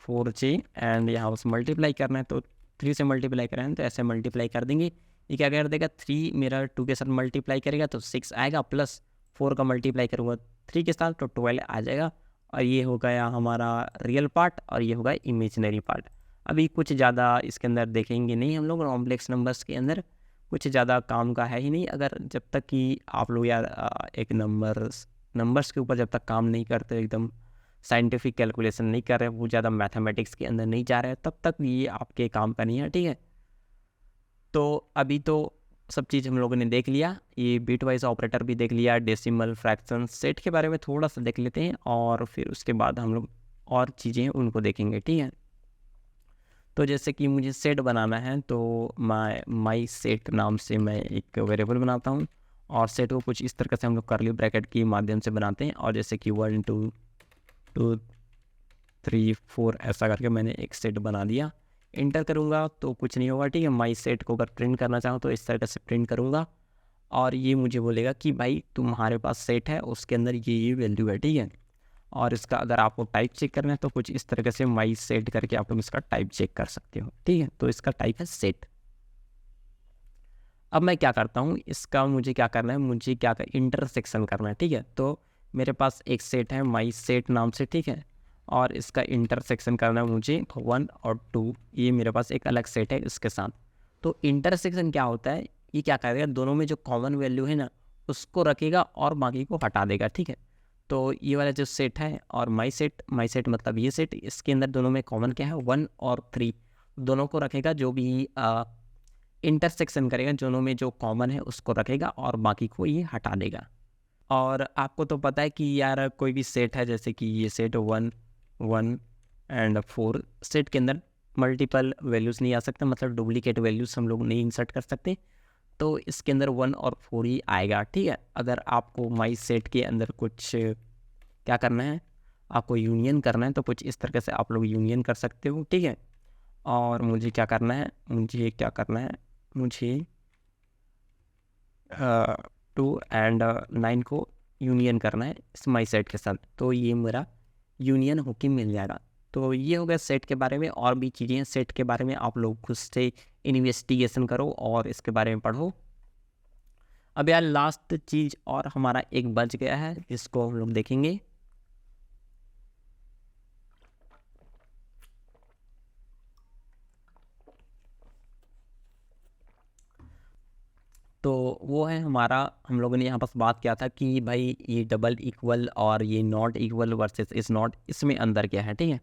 4j एंड यहाँ पर मल्टीप्लाई करना है तो 3 से मल्टीप्लाई कराएं तो ऐसे मल्टीप्लाई कर देंगे। ये क्या कर देगा, 3 मेरा 2 के साथ मल्टीप्लाई करेगा तो 6 आएगा, प्लस 4 का मल्टीप्लाई करूँगा 3 के साथ तो 12 आ जाएगा। और ये हो गया हमारा रियल पार्ट और ये होगा इमेजिनरी पार्ट। अभी कुछ ज़्यादा इसके अंदर देखेंगे नहीं हम लोग, कॉम्प्लेक्स नंबर्स के अंदर कुछ ज़्यादा काम का है ही नहीं। अगर जब तक कि आप लोग यार एक नंबर्स के ऊपर जब तक काम नहीं करते, एकदम साइंटिफिक कैलकुलेशन नहीं कर रहे, वो ज़्यादा मैथमेटिक्स के अंदर नहीं जा रहे, तब तक ये आपके काम का नहीं है, ठीक है। तो अभी तो सब चीज़ हम लोगों ने देख लिया, ये बिट वाइज ऑपरेटर भी देख लिया, डेसिमल, फ्रैक्शन, सेट के बारे में थोड़ा सा देख लेते हैं और फिर उसके बाद हम लोग और चीज़ें हैं उनको देखेंगे, ठीक है। तो जैसे कि मुझे सेट बनाना है तो माई सेट नाम से मैं एक वेरिएबल बनाता हूँ और सेट को कुछ इस तरह से हम लोग कर्ली ब्रैकेट के माध्यम से बनाते हैं। और जैसे कि 1 2 2 3 4 ऐसा करके मैंने एक सेट बना दिया। इंटर करूँगा तो कुछ नहीं होगा, ठीक है। माई सेट को अगर प्रिंट करना चाहूँ तो इस तरह से प्रिंट करूँगा और ये मुझे बोलेगा कि भाई तुम्हारे पास सेट है, उसके अंदर ये वैल्यू है, ठीक है। और इसका अगर आपको टाइप चेक करना है तो कुछ इस तरीके से माई सेट करके आप लोग इसका टाइप चेक कर सकते हो, ठीक है। तो इसका टाइप है सेट। अब मैं क्या करता हूँ, इसका मुझे क्या करना है, मुझे क्या कर इंटरसेक्शन करना है, ठीक है। तो मेरे पास एक सेट है माई सेट नाम से, ठीक है, और इसका इंटरसेक्शन करना है मुझे 1 और 2, ये मेरे पास एक अलग सेट है इसके साथ। तो इंटरसेक्शन क्या होता है, ये क्या करेगा, दोनों में जो कॉमन वैल्यू है ना उसको रखेगा और बाकी को हटा देगा, ठीक है। तो ये वाला जो सेट है और माई सेट मतलब ये सेट, इसके अंदर दोनों में कॉमन क्या है, 1 और 3 दोनों को रखेगा, जो भी इंटरसेक्शन करेगा दोनों में जो कॉमन है उसको रखेगा और बाकी को ये हटा देगा। और आपको तो पता है कि यार कोई भी सेट है, जैसे कि ये सेट 1 1 एंड 4, सेट के अंदर मल्टीपल वैल्यूज़ नहीं आ सकते, मतलब डुप्लीकेट वैल्यूज़ हम लोग नहीं इंसर्ट कर सकते। तो इसके अंदर 1 और 4 ही आएगा, ठीक है। अगर आपको माई सेट के अंदर कुछ क्या करना है, आपको यूनियन करना है तो कुछ इस तरह से आप लोग यूनियन कर सकते हो, ठीक है। और मुझे क्या करना है, मुझे 2 एंड 9 को यूनियन करना है इस माई सेट के साथ, तो ये मेरा यूनियन होके मिल जाएगा। तो ये हो गया सेट के बारे में। और भी चीज़ें हैं सेट के बारे में, आप लोग खुद से इन्वेस्टिगेशन करो और इसके बारे में पढ़ो। अब यार लास्ट चीज़ और हमारा एक बच गया है, जिसको हम लोग देखेंगे। तो वो है हमारा, हम लोगों ने यहाँ पास बात किया था कि भाई ये डबल इक्वल और ये नॉट इक्वल वर्सेस इस नॉट, इसमें अंदर क्या है, ठीक है।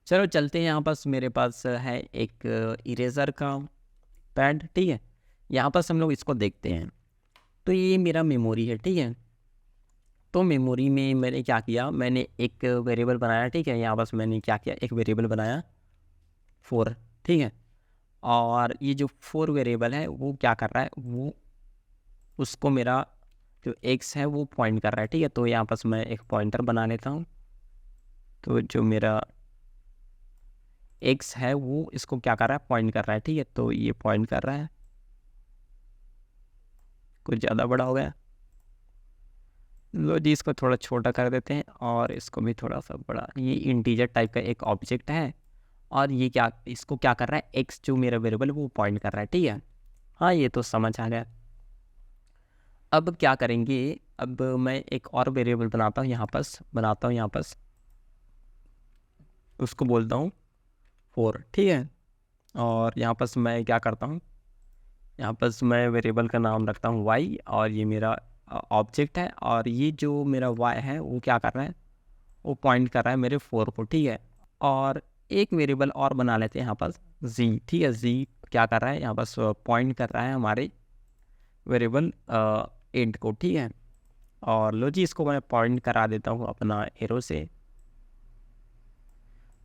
चलो चलते हैं, यहाँ पास मेरे पास है एक इरेज़र का पैड, ठीक है। यहाँ पास हम लोग इसको देखते हैं। तो ये मेरा मेमोरी है, ठीक है। तो मेमोरी में मैंने क्या किया, मैंने एक वेरिएबल बनाया, ठीक है। यहाँ पास मैंने क्या किया, एक वेरिएबल बनाया 4, ठीक है। और ये जो 4 वेरिएबल है वो क्या कर रहा है, वो उसको मेरा जो एक्स है वो पॉइंट कर रहा है, ठीक है। तो यहाँ पास मैं एक पॉइंटर बना लेता हूँ। तो जो मेरा एक्स है वो इसको क्या कर रहा है, पॉइंट कर रहा है, ठीक है। तो ये पॉइंट कर रहा है, कुछ ज़्यादा बड़ा हो गया, लो जी इसको थोड़ा छोटा कर देते हैं और इसको भी थोड़ा सा बड़ा। ये इंटीजर टाइप का एक ऑब्जेक्ट है और ये क्या, इसको क्या कर रहा है, एक्स जो मेरा वेरिएबल वो पॉइंट कर रहा है, ठीक है। हाँ ये तो समझ आ गया। अब क्या करेंगे, अब मैं एक और वेरिएबल बनाता हूँ, यहाँ पास उसको बोलता हूँ 4, ठीक है। और यहाँ पास मैं क्या करता हूँ, यहाँ पास मैं वेरिएबल का नाम रखता हूँ y और ये मेरा ऑब्जेक्ट है। और ये जो मेरा y है वो क्या कर रहा है, वो पॉइंट कर रहा है मेरे 4 को, ठीक है। और एक वेरिएबल और बना लेते हैं यहाँ पास z, ठीक है। z क्या कर रहा है, यहाँ पास पॉइंट कर रहा है हमारे वेरिएबल 8 को, ठीक है। और लो जी इसको मैं पॉइंट करा देता हूँ अपना एरो से।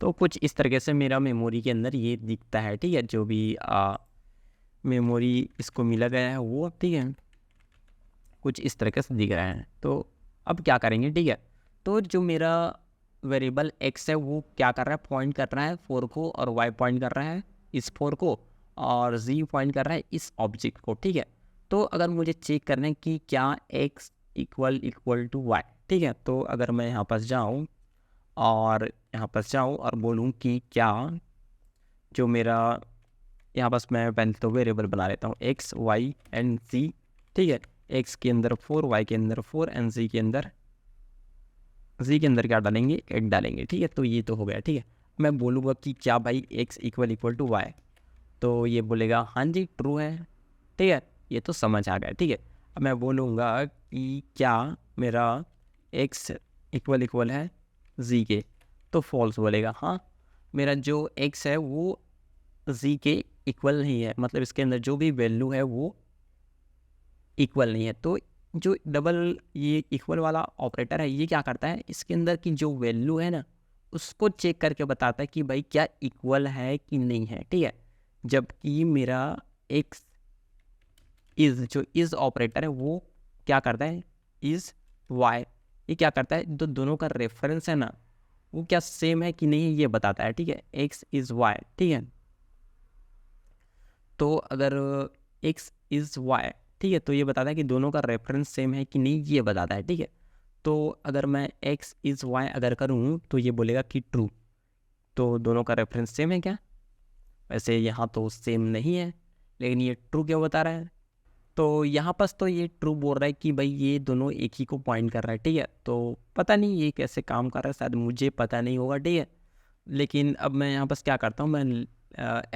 तो कुछ इस तरीके से मेरा मेमोरी के अंदर ये दिखता है, ठीक है। जो भी मेमोरी इसको मिला गया है वो, ठीक है, कुछ इस तरीके से दिख रहा है। तो अब क्या करेंगे, ठीक है। तो जो मेरा वेरिएबल x है वो क्या कर रहा है, पॉइंट कर रहा है 4 को, और y पॉइंट कर रहा है इस 4 को, और z पॉइंट कर रहा है इस ऑब्जेक्ट को, ठीक है। तो अगर मुझे चेक करना है कि क्या x इक्वल टू y, ठीक है। तो अगर मैं यहाँ पास जाऊँ और बोलूँ कि क्या जो मेरा यहाँ बस मैं पहले तो वेरिएबल बना लेता हूँ x y एंड z, ठीक है। x के अंदर 4, y के अंदर 4 एंड z के अंदर क्या डालेंगे, 8 डालेंगे, ठीक है। तो ये तो हो गया, ठीक है। मैं बोलूँगा कि क्या भाई x इक्वल टू y, तो ये बोलेगा हाँ जी ट्रू है, ठीक है। ये तो समझ आ गया, ठीक है। अब मैं बोलूँगा कि क्या मेरा x इक्वल है z के, तो फॉल्स बोलेगा। हाँ, मेरा जो x है वो z के इक्वल नहीं है, मतलब इसके अंदर जो भी वैल्यू है वो इक्वल नहीं है। तो जो डबल ये इक्वल वाला ऑपरेटर है ये क्या करता है, इसके अंदर की जो वैल्यू है ना उसको चेक करके बताता है कि भाई क्या इक्वल है कि नहीं है, ठीक है। जबकि मेरा x इज, जो इज ऑपरेटर है वो क्या करता है, इज y, ये क्या करता है, जो दोनों का रेफरेंस है ना वो क्या सेम है कि नहीं ये बताता है, ठीक है। x इज y, ठीक है। तो अगर x इज y, ठीक है, तो ये बताता है कि दोनों का रेफरेंस सेम है कि नहीं ये बताता है, ठीक है। तो अगर मैं x इज y अगर करूँ तो ये बोलेगा कि ट्रू, तो दोनों का रेफरेंस सेम है क्या, वैसे यहाँ तो सेम नहीं है, लेकिन ये ट्रू क्यों बता रहा है, तो यहाँ पास तो ये ट्रू बोल रहा है कि भाई ये दोनों एक ही को पॉइंट कर रहा है, ठीक है। तो पता नहीं ये कैसे काम कर रहा है, शायद मुझे पता नहीं होगा, ठीक है। लेकिन अब मैं यहाँ पास क्या करता हूँ, मैं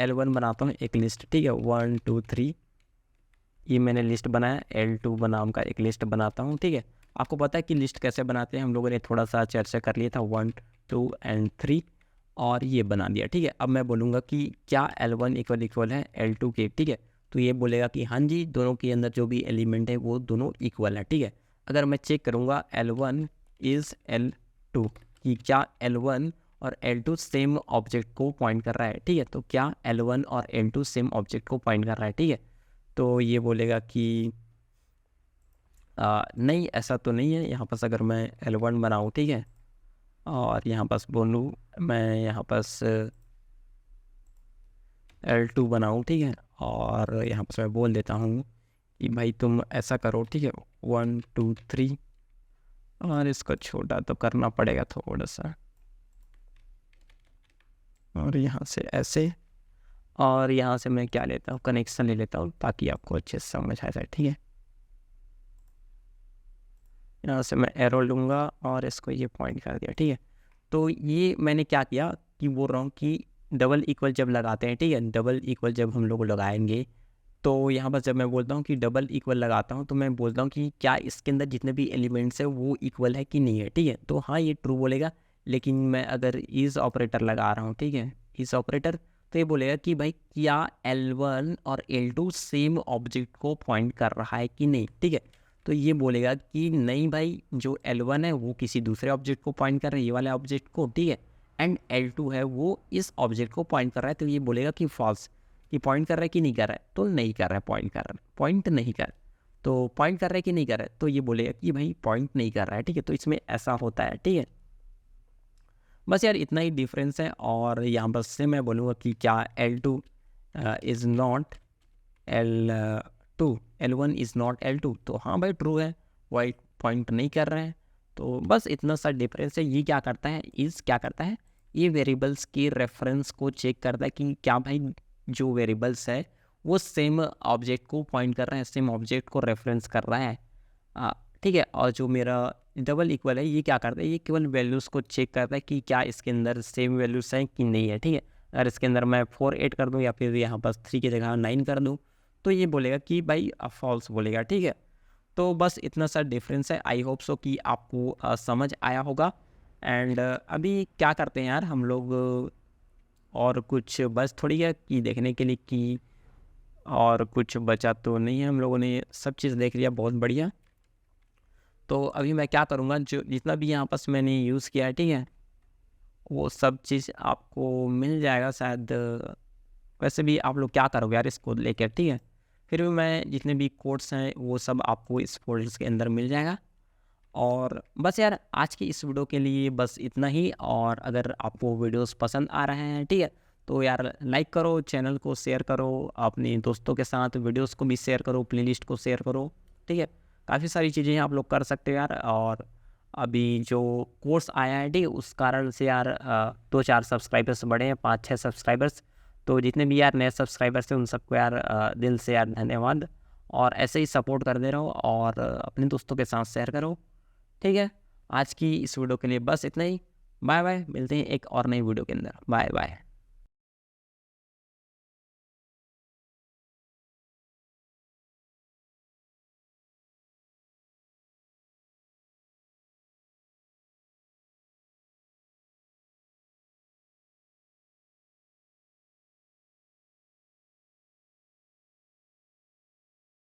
L1 बनाता हूँ एक लिस्ट, ठीक है। 1 2 3 ये मैंने लिस्ट बनाया, L2 नाम का एक लिस्ट बनाता हूँ, ठीक है। आपको पता है कि लिस्ट कैसे बनाते हैं, हम लोगों ने थोड़ा सा चर्चा कर लिया था, 1 2 एंड 3 और ये बना दिया, ठीक है। अब मैं बोलूँगा कि क्या L1 इक्वल है L2 के, ठीक है। तो ये बोलेगा कि हाँ जी दोनों के अंदर जो भी एलिमेंट है वो दोनों इक्वल है, ठीक है। अगर मैं चेक करूँगा L1 इज़ L2 कि क्या L1 और L2 सेम ऑब्जेक्ट को पॉइंट कर रहा है, ठीक है। तो क्या L1 और L2 सेम ऑब्जेक्ट को पॉइंट कर रहा है, ठीक है। तो ये बोलेगा कि नहीं ऐसा तो नहीं है। यहाँ पास अगर मैं L1 बनाऊँ, ठीक है, और यहाँ पास बोलूँ मैं यहाँ पास L2 बनाऊँ, ठीक है, और यहाँ पर मैं बोल देता हूँ कि भाई तुम ऐसा करो, ठीक है, 1 2 3 और इसको छोटा तो करना पड़ेगा थोड़ा सा, और यहाँ से ऐसे, और यहाँ से मैं क्या लेता हूँ, कनेक्शन ले लेता हूँ ताकि आपको अच्छे से समझ आ जाए, ठीक है। यहाँ से मैं एरो लूँगा और इसको ये पॉइंट कर दिया, ठीक है। तो ये मैंने क्या किया कि बोल रहा हूँ कि डबल इक्वल जब लगाते हैं, ठीक है, डबल इक्वल जब हम लोग लगाएंगे तो यहाँ पर जब मैं बोलता हूँ कि डबल इक्वल लगाता हूँ तो मैं बोलता हूँ कि क्या इसके अंदर जितने भी एलिमेंट्स है वो इक्वल है कि नहीं है, ठीक है। तो हाँ ये ट्रू बोलेगा। लेकिन मैं अगर इज़ ऑपरेटर लगा रहा हूँ, ठीक है, इज़ ऑपरेटर, तो ये बोलेगा कि भाई क्या L1 और L2 सेम ऑब्जेक्ट को पॉइंट कर रहा है कि नहीं, ठीक है। तो ये बोलेगा कि नहीं भाई जो L1 है वो किसी दूसरे ऑब्जेक्ट को पॉइंट कर रहा है, ये वाले ऑब्जेक्ट को, ठीक है, एंड L2 है वो इस ऑब्जेक्ट को पॉइंट कर रहा है। तो ये बोलेगा कि फॉल्स, कि पॉइंट कर रहा है कि नहीं कर रहा है, तो नहीं कर रहा है, पॉइंट कर रहा है, पॉइंट नहीं कर, तो पॉइंट कर रहा है कि नहीं कर रहा है, तो ये बोलेगा कि भाई पॉइंट नहीं कर रहा है, ठीक है। तो इसमें ऐसा होता है, ठीक है। बस यार इतना ही डिफरेंस है। और यहाँ बस से मैं बोलूँगा कि क्या L2 is not L2, L1 is not L2, तो हाँ भाई ट्रू है, वाइट पॉइंट नहीं कर रहे हैं। तो बस इतना सा डिफरेंस है। ये क्या करता है, इज़ क्या करता है, ये वेरिएबल्स के रेफरेंस को चेक करता है कि क्या भाई जो वेरिएबल्स है वो सेम ऑब्जेक्ट को पॉइंट कर रहे हैं, सेम ऑब्जेक्ट को रेफरेंस कर रहा है, ठीक है। और जो मेरा डबल इक्वल है ये क्या करता है, ये केवल वैल्यूज़ को चेक करता है कि क्या इसके अंदर सेम वैल्यूज़ हैं कि नहीं है, ठीक है। अगर इसके अंदर मैं 4 8 कर दूँ या फिर यहाँ पर 3 की जगह 9 कर दूँ तो ये बोलेगा कि भाई फॉल्स बोलेगा, ठीक है। तो बस इतना सा डिफरेंस है। आई होप सो कि आपको समझ आया होगा। एंड अभी क्या करते हैं यार हम लोग, और कुछ बस थोड़ी है कि देखने के लिए कि और कुछ बचा तो नहीं है, हम लोगों ने सब चीज़ देख लिया, बहुत बढ़िया। तो अभी मैं क्या करूँगा, जो जितना भी यहाँ पास मैंने यूज़ किया है, ठीक है, वो सब चीज़ आपको मिल जाएगा शायद। वैसे भी आप लोग क्या करोगे यार इसको लेकर, ठीक है, फिर भी मैं जितने भी कोड्स हैं वो सब आपको इस फोल्डर्स के अंदर मिल जाएगा। और बस यार आज की इस वीडियो के लिए बस इतना ही। और अगर आपको वीडियोस पसंद आ रहे हैं, ठीक है, तो यार लाइक करो, चैनल को शेयर करो, अपने दोस्तों के साथ वीडियोस को भी शेयर करो, प्लेलिस्ट को शेयर करो, ठीक है। काफ़ी सारी चीज़ें आप लोग कर सकते हो यार। और अभी जो कोर्स आया है, ठीक है, उस कारण से यार 2 4 सब्सक्राइबर्स बढ़े हैं, 5 6 सब्सक्राइबर्स। तो जितने भी यार नए सब्सक्राइबर्स हैं उन सबको यार दिल से यार धन्यवाद, और ऐसे ही सपोर्ट करते रहो और अपने दोस्तों के साथ शेयर करो। ठीक है, आज की इस वीडियो के लिए बस इतना ही। बाय बाय, मिलते हैं एक और नई वीडियो के अंदर। Bye bye.